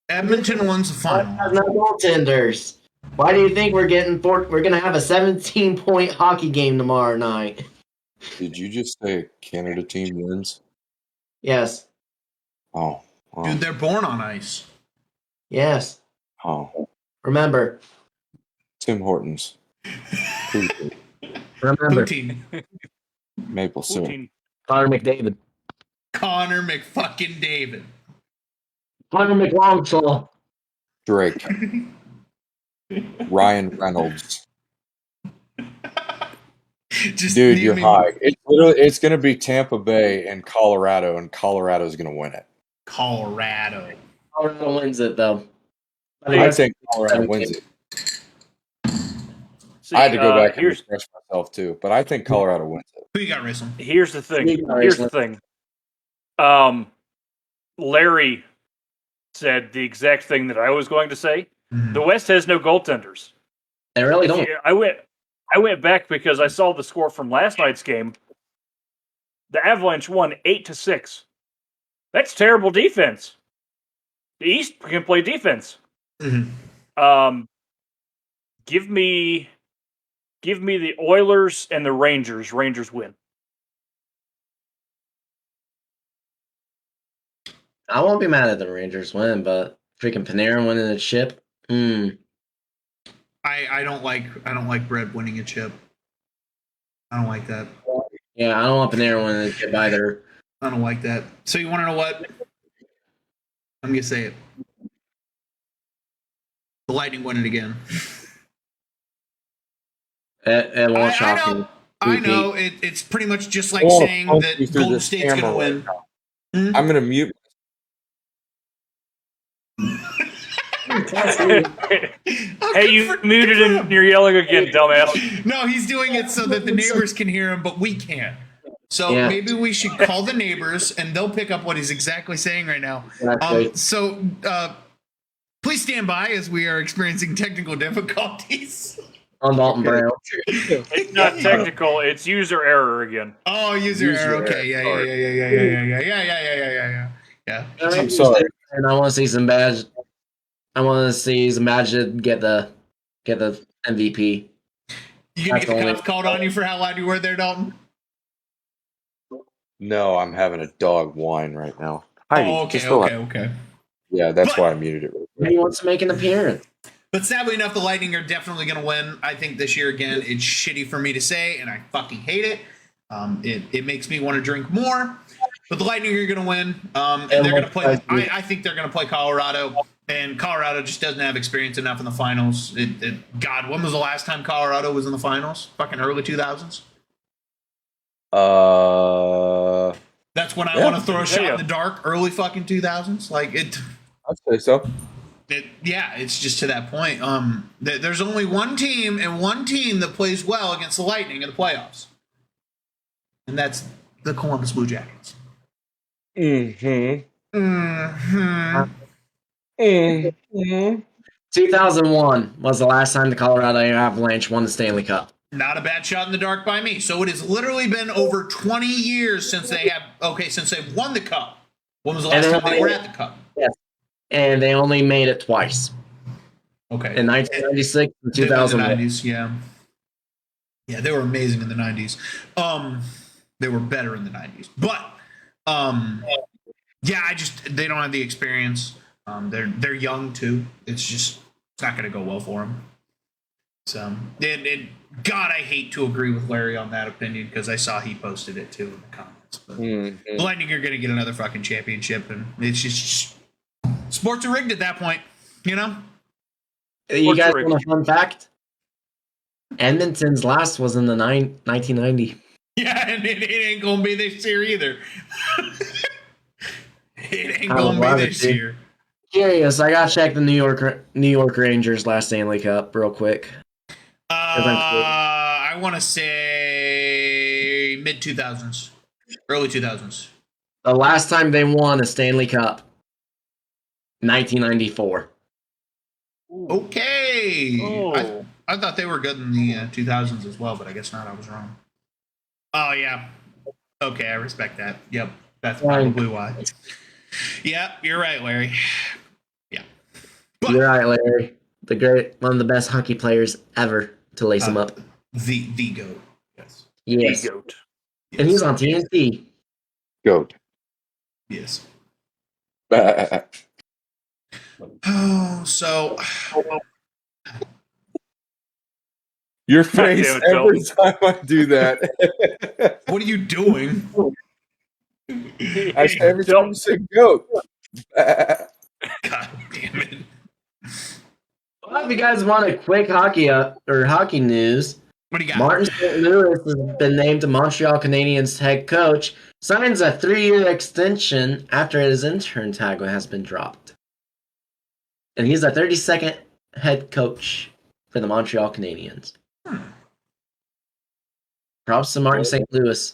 Edmonton wins the final. Has no goaltenders. Why do you think we're getting we're gonna have a 17-point hockey game tomorrow night? Did you just say a Canada team wins? Yes. Oh. Wow. Dude, they're born on ice. Yes. Oh. Remember. Tim Hortons. Remember. Poutine. Maple syrup. Poutine. Connor McDavid. Connor McFucking David. Connor McLongsaw. Drake. Ryan Reynolds. Just Dude, you're naming- high. It's going to be Tampa Bay and Colorado's going to win it. Colorado. Colorado wins it, though. I think Colorado wins it. See, I had to go back and here's refresh myself too, but I think Colorado wins it. Who you got, Racing? here's the thing. Speaking of Here's the wrestling. thing. Larry said the exact thing that I was going to say. The West has no goaltenders. They really don't. I went back because I saw the score from last night's game. The Avalanche won 8-6. That's terrible defense. The East can play defense. Mm-hmm. Give me the Oilers and the Rangers. Rangers win. I won't be mad at the Rangers win, but freaking Panarin winning the chip. I don't like Brett winning a chip. I don't like that. Yeah, I don't want Panarin winning the chip either. I don't like that. So you want to know what? I'm gonna say it. The Lightning win it again. It won't shock me. I know. It's pretty much just like Oh, saying I'll that see through Golden this State's camera gonna win. right I'm going to mute. Hey, you muted and you're yelling again, dumbass. No, he's doing it so that the neighbors can hear him, but we can't. So Yeah. maybe we should call the neighbors, and they'll pick up what he's exactly saying right now. Exactly. Please stand by as we are experiencing technical difficulties. On Dalton Brown. It's not technical. It's user error again. Oh, user error. Okay, yeah. I'm sorry. And I want to see some badge. I want to see some badge get the MVP. You gonna get That's the only- cops called on you for how loud you were there, Dalton? No, I'm having a dog whine right now. Oh, just relax. okay. Yeah, that's But- why I muted it. Real quick. He wants to make an appearance. But sadly enough, the Lightning are definitely going to win. I think this year again, it's shitty for me to say, and I fucking hate it. It makes me want to drink more. But the Lightning are going to win, and they're going to play. I think they're going to play Colorado, and Colorado just doesn't have experience enough in the finals. God, when was the last time Colorado was in the finals? Fucking early 2000s. That's when I Yeah. want to throw a shot Yeah. in the dark. Early fucking 2000s, like it. I'd say so. It's just to that point. There's only one team that plays well against the Lightning in the playoffs, and that's the Columbus Blue Jackets. Mm-hmm. 2001 was the last time the Colorado Avalanche won the Stanley Cup. Not a bad shot in the dark by me. So it has literally been over 20 years since they've won the Cup. When was the last time they were at the Cup? Yes. And they only made it twice. Okay. In 1996 and In the 2001. 90s, yeah. Yeah, they were amazing in the 90s. They were better in the 90s. But they don't have the experience. They're young too. It's not going to go well for them. So, God, I hate to agree with Larry on that opinion because I saw he posted it too in the comments. But the Lightning are going to get another fucking championship, and it's just sports are rigged at that point, you know. You guys want a fun fact? Edmonton's last was in the 1990. Yeah, and it ain't gonna be this year either. It ain't gonna be this year. Curious, I gotta check the New York Rangers last Stanley Cup real quick. I want to say mid 2000s, early 2000s. The last time they won a Stanley Cup, 1994. Okay. Oh. I thought they were good in the 2000s as well, but I guess not. I was wrong. Oh, yeah. Okay, I respect that. Yep, that's probably why. Yeah, you're right, Larry. Yeah. But, You're right, Larry. One of the best hockey players ever to lace him up. The GOAT. Yes. Yes. The GOAT. Yes. And he's on TNT. Goat. Yes. Bah. Oh, so Your face damn it, every time I do that. what are you doing? I say every time you say goat. God damn it. Well, if you guys want a quick hockey news, What do you got? Martin St. Louis has been named the Montreal Canadiens head coach, signs a 3-year extension after his intern tag has been dropped. And he's the 32nd head coach for the Montreal Canadiens. Props to Martin St. Louis.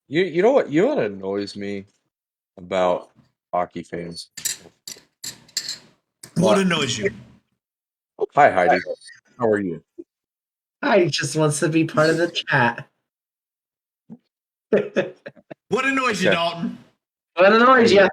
You know what? You know what annoys me about hockey fans? What annoys you? Hi, Heidi. How are you? He just wants to be part of the chat. What annoys you, Okay. Dalton? What annoys you?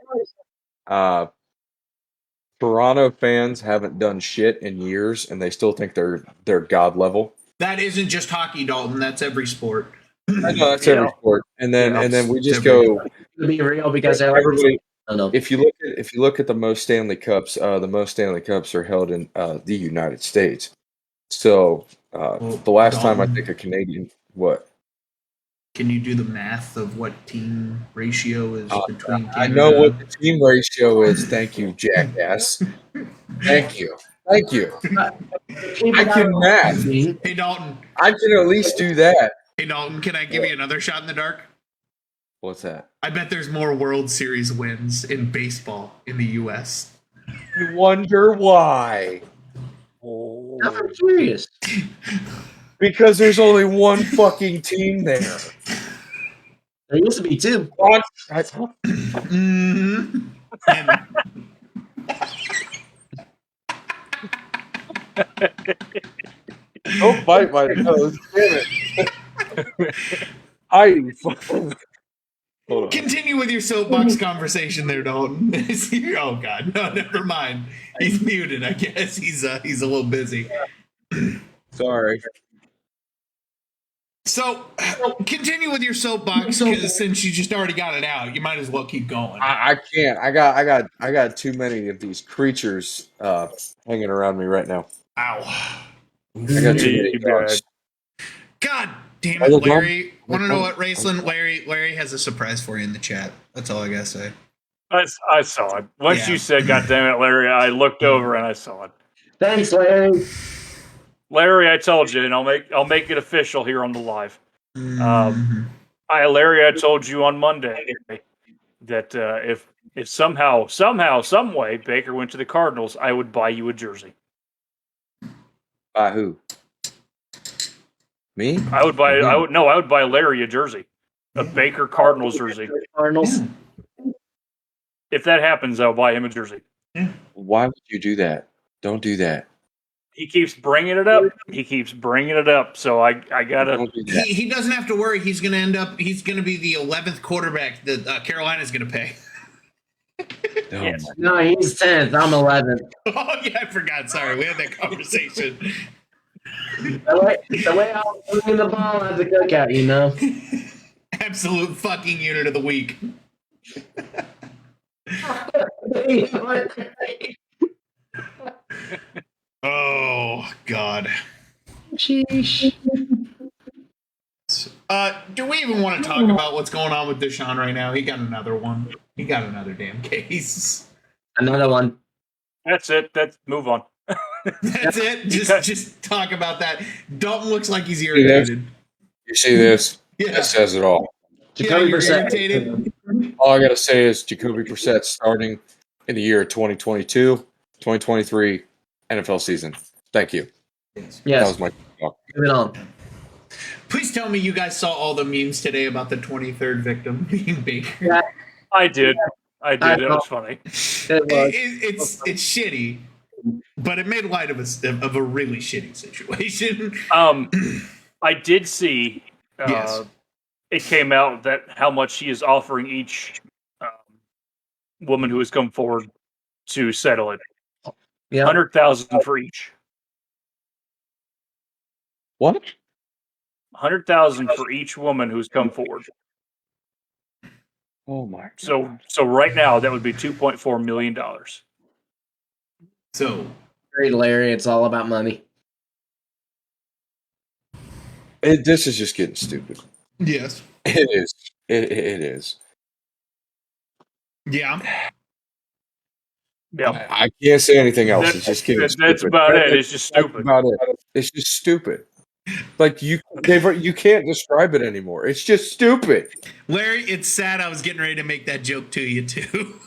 Toronto fans haven't done shit in years, and they still think they're god level. That isn't just hockey, Dalton. That's every sport. I know that's every sport, and then we just every- go. To be real, because they're like, Everybody, I don't know. if you look at the most Stanley Cups, the most Stanley Cups are held in the United States. So the last time I think a Canadian what. Can you do the math of what team ratio is between Canada? I know what the team ratio is. Thank you, jackass. Thank you. I can math. Hey, Dalton. I can at least do that. Hey, Dalton, can I give you another shot in the dark? What's that? I bet there's more World Series wins in baseball in the U.S. I wonder why. I'm curious. Because there's only one fucking team there. There used to be two. Mm-hmm. Don't bite my nose. Damn it. Heidi. Hold on. Continue with your soapbox conversation there, Dalton. Oh, God. No, never mind. He's muted, I guess. He's a little busy. Sorry. So, continue with your soapbox, because since you just already got it out, you might as well keep going. I can't. I got too many of these creatures hanging around me right now. Ow. I got too many dogs. God damn it, Larry. Want to know what, Raceland? Larry has a surprise for you in the chat. That's all I gotta say. I saw it. Once you said, God damn it, Larry, I looked over and I saw it. Thanks, Larry. Larry, I told you, and I'll make it official here on the live. Larry, I told you on Monday that if somehow, some way Baker went to the Cardinals, I would buy you a jersey. By who? Me? I would buy Larry a jersey, a Baker Cardinals jersey. Cardinals. If that happens, I'll buy him a jersey. Why would you do that? Don't do that. He keeps bringing it up. So I gotta. Don't do that. He doesn't have to worry. He's gonna be the 11th quarterback that Carolina's gonna pay. Oh, Yes. No, he's 10th. I'm 11th. Oh yeah, I forgot. Sorry, we had that conversation. The way I was swinging the ball at the cookout, you know. Absolute fucking unit of the week. Oh God. Sheesh. Do we even want to talk about what's going on with Deshaun right now? He got another one. He got another damn case. Another one. That's it. Move on. That's it. Just talk about that. Dalton looks like he's irritated. You see this? Yeah. It says it all. Jacoby you're Brissett. irritated. All I gotta say is Jacoby Brissett starting in the year 2022, 2023 NFL season. Thank you. That Yes. was my Moving on. Please tell me you guys saw all the memes today about the 23rd victim being Baker. Yeah. I did. It was funny. It's shitty, but it made light of a really shitty situation. I did see. Yes. It came out that how much she is offering each woman who has come forward to settle it. Yeah. 100,000 for each. What? 100,000 for each woman who's come forward. Oh my god. So right now that would be $2.4 million. So, Great, Larry. It's all about money. This is just getting stupid. yes. It is. It is. Yeah. Yeah, I can't say anything else. It's just getting stupid. that's about it. It's just That's stupid. about it. It's just stupid. Like you can't describe it anymore. It's just stupid. Larry, it's sad I was getting ready to make that joke to you too.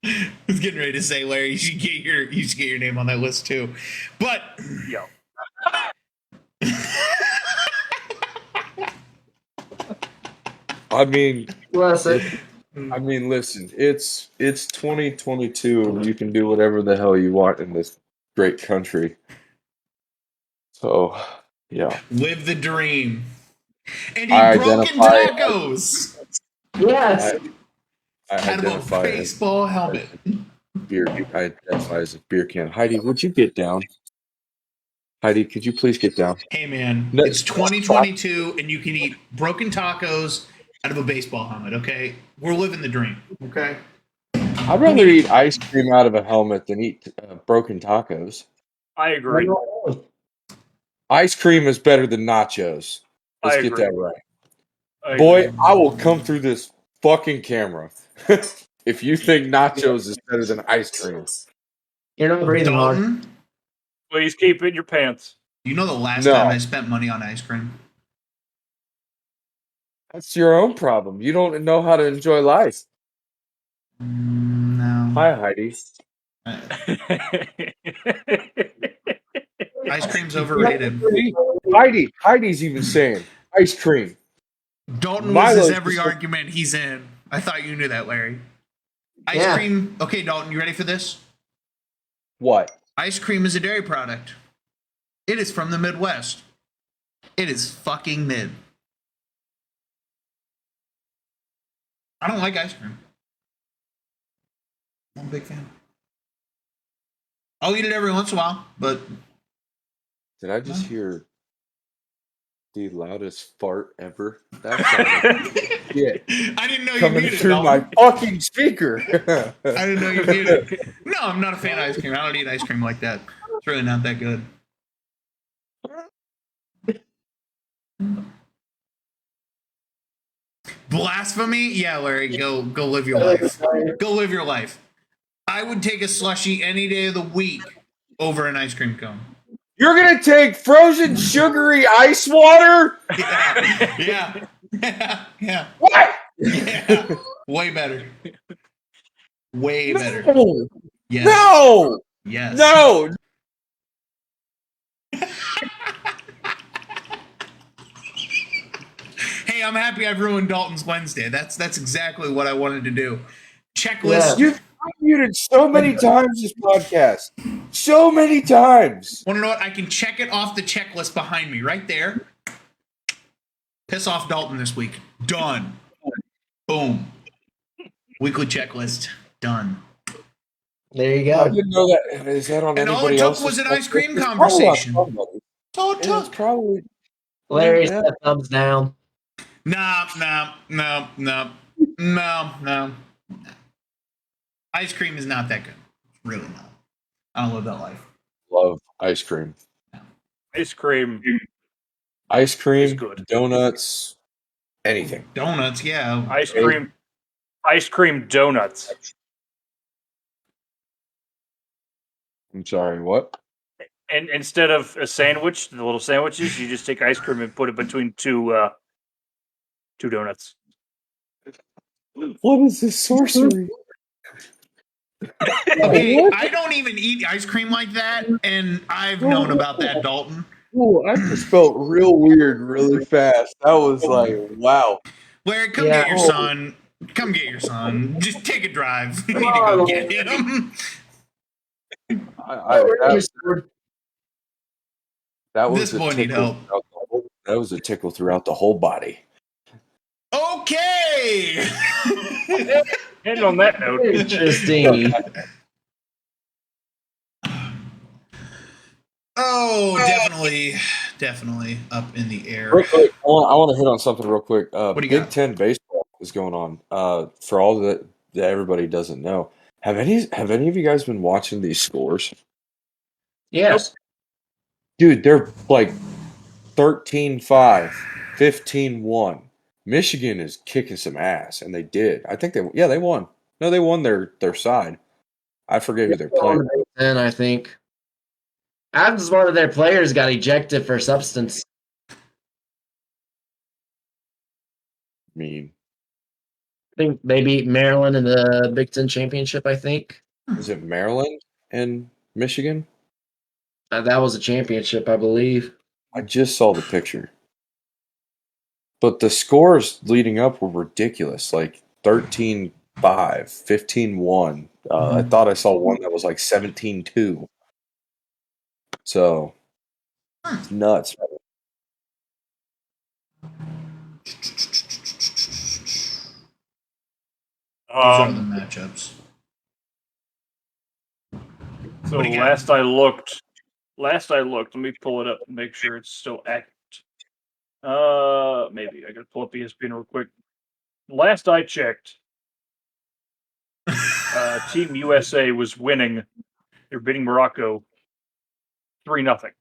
I was getting ready to say, Larry, you should get your name on that list too. But Yeah. I mean, Bless it. listen. It's 2022, and you can do whatever the hell you want in this great country. So, yeah. live the dream. And I he broken identify- tacos Yes. I out of a identify as baseball helmet. beer. I identify as a beer can. Heidi, would you get down? Heidi, could you please get down? Hey man, No, it's 2022 and you can eat broken tacos out of a baseball helmet, okay? We're living the dream, okay? I'd rather eat ice cream out of a helmet than eat broken tacos. I agree. Ice cream is better than nachos. Let's I get agree. that right. I Boy, agree. I will come through this fucking camera if you think nachos is better than ice cream. You're not breathing hard. Dalton, Please keep it in your pants. you know the last No. time I spent money on ice cream? That's your own problem. You don't know how to enjoy life. No. Hi, Heidi. Ice cream's overrated. Heidi's even saying ice cream. Dalton Milo's loses every just- argument he's in. I thought you knew that, Larry. Ice Yeah. cream. Okay, Dalton, you ready for this? What? Ice cream is a dairy product. It is from the Midwest. It is fucking mid. I don't like ice cream. I'm a big fan. I'll eat it every once in a while, but Did I just hear the loudest fart ever? That sounded shit. I didn't know you Coming muted through Dalton. my fucking speaker. I didn't know you muted. No, I'm not a fan of ice cream. I don't eat ice cream like that. It's really not that good. Blasphemy? Yeah, Larry, go live your life. Go live your life. I would take a slushie any day of the week over an ice cream cone. You're gonna take frozen sugary ice water? Yeah. Yeah. What? Yeah. Way better. Way better. No! Yes. No! Yes. No! Hey, I'm happy I've ruined Dalton's Wednesday. That's exactly what I wanted to do. Checklist. Yeah. You've muted so many times this podcast. So many times. Want to know what? I can check it off the checklist behind me right there. Piss off Dalton this week. Done. Boom. Weekly checklist. Done. There you I go. didn't know that. Is that on And all anybody it took else's was an ice cream It's probably on conversation. somebody. That's all it It's took. probably Larry Yeah. said thumbs down. No. Ice cream is not that good. Really not. I don't live that life. love ice cream. Ice cream. Ice cream, It's good. donuts, anything. Donuts, yeah. Ice cream. Ice cream donuts. I'm sorry, what? And instead of a sandwich, the little sandwiches, you just take ice cream and put it between two donuts. What is this sorcery? Okay, I don't even eat ice cream like that, and I've known about that, Dalton. Ooh, I just felt real weird really fast. That was like, wow. Larry, come Yeah. get your son. Come get your son. Just take a drive. We need to Oh, go get him. That This was a boy need tickle. help. That was a tickle throughout the whole body. Okay. And on that note, Interesting. Oh, definitely up in the air. Real quick, I want to hit on something real quick. What do you Big got? Ten baseball is going on. For all that everybody doesn't know, have any of you guys been watching these scores? Yes. Dude, they're like 13-5, 15-1. Michigan is kicking some ass, and they did. I think they won. No, they won their side. I forget who they're playing. And I think Adams, one of their players, got ejected for substance. I mean, I think they beat Maryland in the Big Ten championship. I think is it Maryland and Michigan? that was a championship, I believe. I just saw the picture. But the scores leading up were ridiculous, like 13-5, 15-1. I thought I saw one that was like 17-2. So, it's nuts. Those are the matchups. so What do you got? last I looked, let me pull it up and make sure it's still accurate. Maybe I gotta pull up ESPN real quick. Last I checked, Team USA was winning. They're beating Morocco 3-0.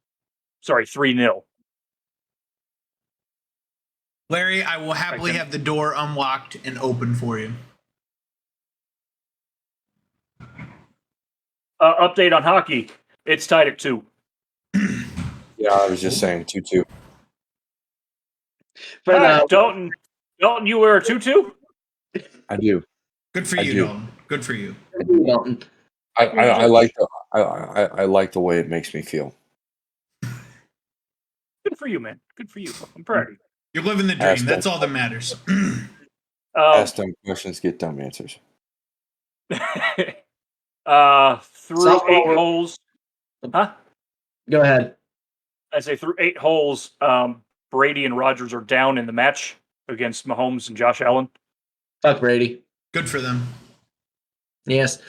Sorry, 3-0. Larry, I will happily have the door unlocked and open for you. Update on hockey. It's tied at 2. Yeah, I was just saying 2-2. For the Dalton, you wear a tutu? I do. Good for I you, do. Dalton. Good for you. Dalton. I like the way it makes me feel. Good for you, man. Good for you. I'm proud of you. You're living the dream. That's all that matters. Ask dumb questions, get dumb answers. Through Softball 8 world- holes. Huh? Go ahead. I say through 8 holes, Brady and Rodgers are down in the match against Mahomes and Josh Allen. Fuck Brady. Good for them. Yes.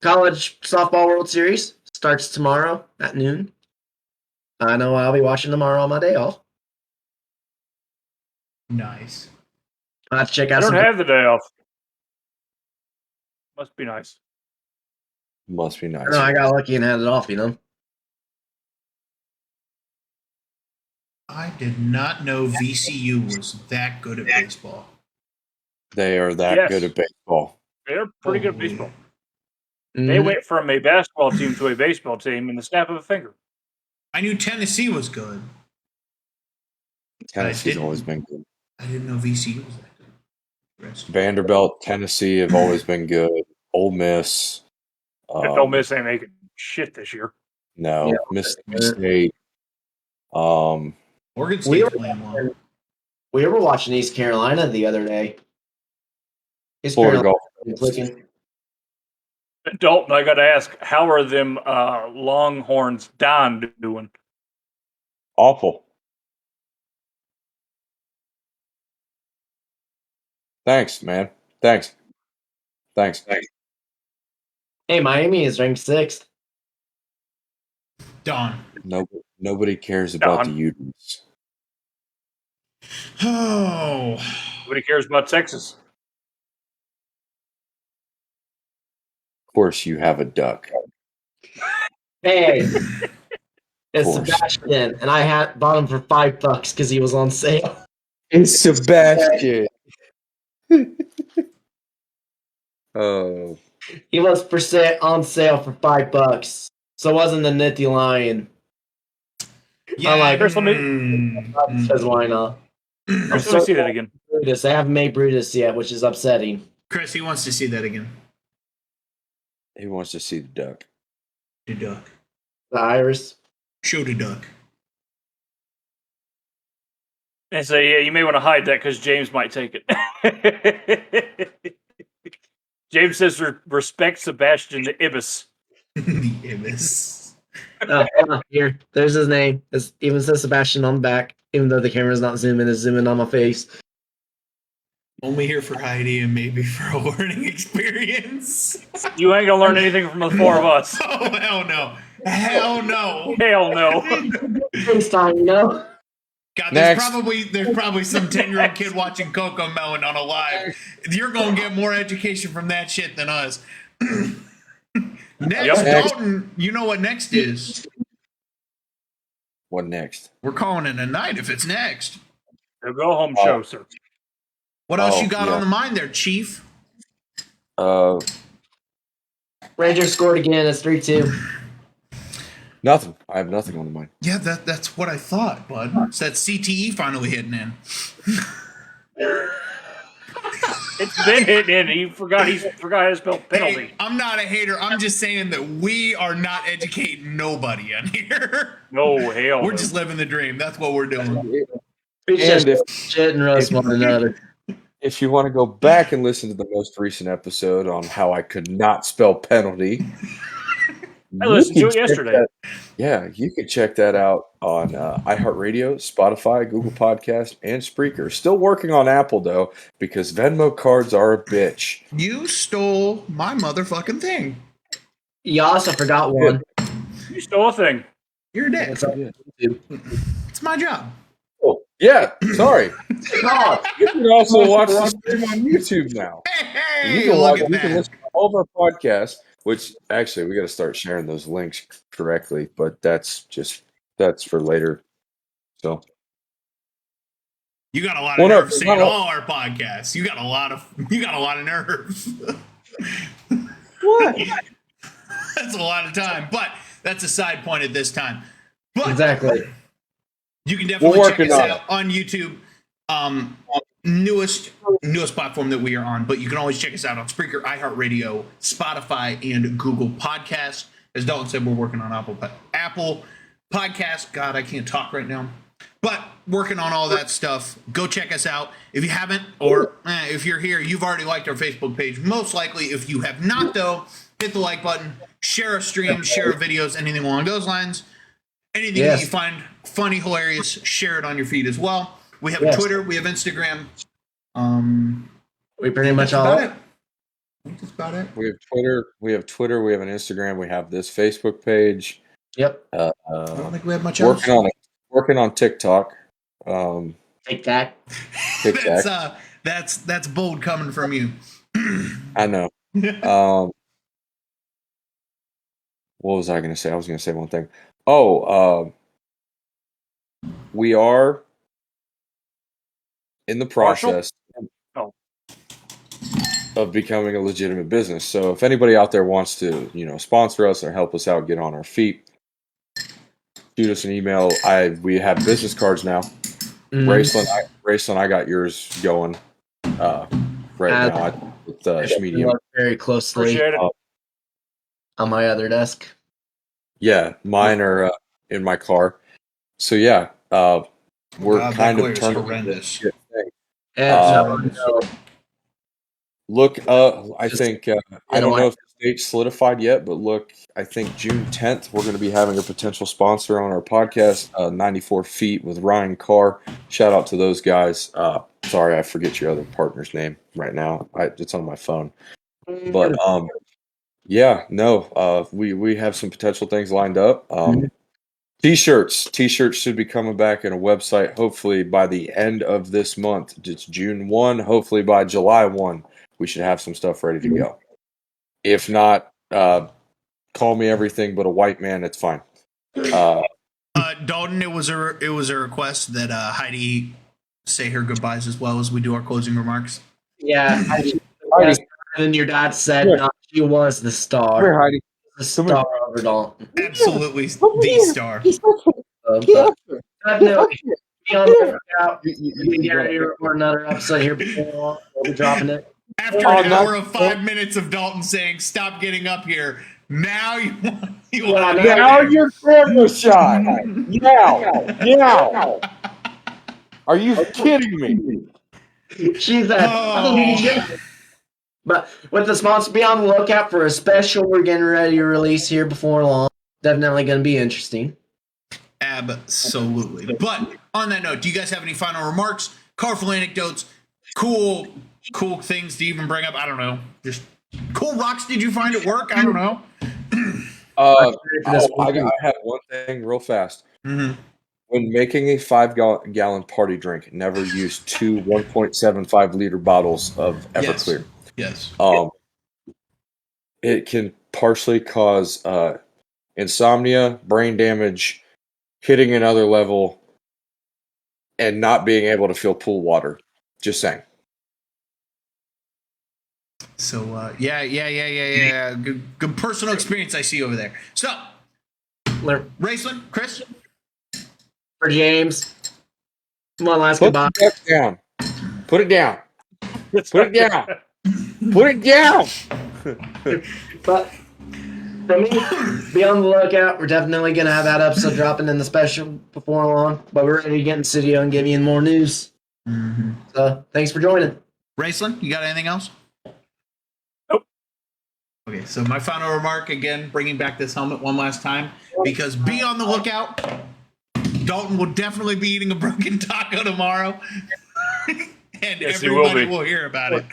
College Softball World Series starts tomorrow at noon. I know I'll be watching tomorrow on my day off. Nice. I'll have to check I out don't some. have the day off. Must be nice. Must be nice. No, I got lucky and had it off, you know. I did not know VCU was that good at baseball. They are that Yes. good at baseball. They're pretty good at Holy. baseball. They went from a basketball team to a baseball team in the snap of a finger. I knew Tennessee was good. Tennessee's always been good. I didn't know VCU was that good. Vanderbilt, Tennessee have always been good. Ole Miss. Ole Miss ain't making shit this year. No, Yeah. Mississippi State. Oregon State's playing well. We were watching East Carolina the other day. East Florida Carolina Gulf. clicking. Dalton, I got to ask, how are them Longhorns Don doing? Awful. Thanks, man. Thanks. Hey, Miami is ranked 6th. Don. Nobody cares about Don. the Utes. Oh. Nobody cares about Texas. Of course, you have a duck. Hey, it's course. Sebastian, and I bought him for $5 because he was on sale. It's Sebastian. Oh. He was on sale for $5, so it wasn't the Nitty Lion. Yeah, I like. Chris, let me Says why not? Chris, let me see that again. Brutus. I haven't made Brutus yet, which is upsetting. Chris, he wants to see that again. He wants to see the duck. The duck. The iris. Show the duck. And so, yeah, you may want to hide that because James might take it. James says, respect Sebastian the Ibis. The Ibis. Here, there's his name. It even says Sebastian on the back, even though the camera's not zooming, it's zooming on my face. Only here for Heidi and maybe for a learning experience. You ain't gonna learn anything from the four of us. Oh, hell no. Hell no. Hell no. FaceTime, you know? God, Next. there's probably some 10-year-old kid watching Coco Melon on a live. You're gonna get more education from that shit than us. Next, Next. Dalton, you know what next is? What next? We're calling it a night if it's next. The go home show, sir. What else Oh, you got yeah. on the mind there, Chief? Rangers scored again. It's 3-2. Nothing. I have nothing on the mind. Yeah, that's what I thought, bud. It's that CTE finally hitting in. It's been hitting in. He forgot how to spell penalty. Hey, I'm not a hater. I'm just saying that we are not educating nobody on here. No, hell We're no. just living the dream. That's what we're doing. We And just shit and roast one another. If you want to go back and listen to the most recent episode on how I could not spell penalty, I listened to you it can check yesterday. that- yeah, you can check that out on iHeartRadio, Spotify, Google Podcast, and Spreaker. Still working on Apple, though, because Venmo cards are a bitch. You stole my motherfucking thing. You also forgot one. You stole a thing. You're a dick. It's on YouTube. It's my job. Oh, yeah, sorry. God. You can also watch the stream on YouTube now. Hey, You can, look watch, at you can that. listen to all of our podcasts, which actually we got to start sharing those links correctly, but that's for later. So You got a lot Well, of no, nerves not saying all- all our podcasts. You got a lot of nerves. what? That's a lot of time, but that's a side point at this time. But Exactly. you can definitely We're check working us on out on YouTube. Newest platform that we are on, but you can always check us out on Spreaker, iHeartRadio, Spotify, and Google Podcasts. As Dalton said, we're working on Apple Podcast. God, I can't talk right now. But working on all that stuff. Go check us out. If you haven't, or if you're here, you've already liked our Facebook page. Most likely, if you have not, though, hit the like button, share our streams, share our videos, anything along those lines. Anything that you find funny, hilarious, share it on your feed as well. We have Twitter, we have Instagram. We pretty much That's all. about it. That's about it. We have Twitter, we have an Instagram, we have this Facebook page. Yep. I don't think we have much else. Working on TikTok. Take that. TikTok. That's bold coming from you. I know. What was I going to say? I was going to say one thing. We are in the process of becoming a legitimate business. So if anybody out there wants to, sponsor us or help us out, get on our feet, shoot us an email. We have business cards now. Raceland, I got yours going right now with Schmedium. Very closely. Appreciate it. On my other desk. Yeah, mine are in my car. So yeah, we're kind of turning horrendous. Look, I think I don't know if the date's solidified yet, but look, I think June 10th we're going to be having a potential sponsor on our podcast, 94 Feet with Ryan Carr. Shout out to those guys. Sorry, I forget your other partner's name right now. It's on my phone. But we have some potential things lined up. T-shirts should be coming back in a website hopefully by the end of this month. It's June 1. Hopefully by July 1, we should have some stuff ready to go. If not, call me everything but a white man. It's fine. Dalton, it was a request that Heidi say her goodbyes as well as we do our closing remarks. Yeah. Heidi. And your dad said she was the star. Come here, Heidi. The star over Dalton. Absolutely the star. Definitely. Be on the lookout. You can get ready for another episode here before long. We'll be dropping it. After an hour of 5 minutes of Dalton saying, "Stop getting up here," now you want Now you're camera shy. Now. Are you kidding me? She's that. But with the sponsor, be on the lookout for a special we're getting ready to release here before long. Definitely going to be interesting. Absolutely. But on that note, do you guys have any final remarks, colorful anecdotes, cool things to even bring up? I don't know. Just cool rocks did you find at work? I don't know. I have one thing real fast. Mm-hmm. When making a 5-gallon party drink, never use 2 1.75 liter bottles of Everclear. Yes. It can partially cause insomnia, brain damage, hitting another level, and not being able to feel pool water. Just saying. So yeah. Good personal experience I see over there. So, Raceland, Chris, for James, come on, last Put goodbye. it down. Put it down. Put it down. Put it down. But for me, be on the lookout. We're definitely going to have that episode dropping in the special before long. But we're ready to get in the studio and give you more news. Mm-hmm. So thanks for joining. Raceland, you got anything else? Nope. Okay, so my final remark, again, bringing back this helmet one last time, because be on the lookout. Dalton will definitely be eating a broken taco tomorrow. And yes, everybody will hear about it.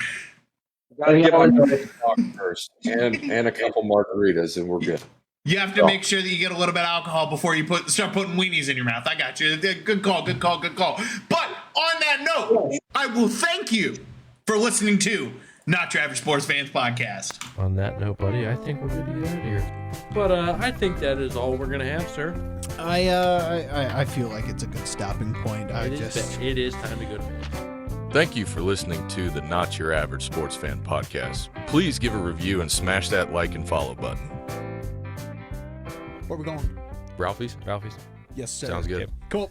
Gotta get my talk first, and a couple margaritas, and we're good. You have to make sure that you get a little bit of alcohol before you start putting weenies in your mouth. I got you. Good call. But on that note, I will thank you for listening to Not Your Average Sports Fans Podcast. On that note, buddy, I think we're good to get out of here. But I think that is all we're gonna have, sir. I feel like it's a good stopping point. It is time to go to bed. Thank you for listening to the Not Your Average Sports Fan podcast. Please give a review and smash that like and follow button. Where are we going? Ralphie's? Yes, sir. Sounds good. Cool.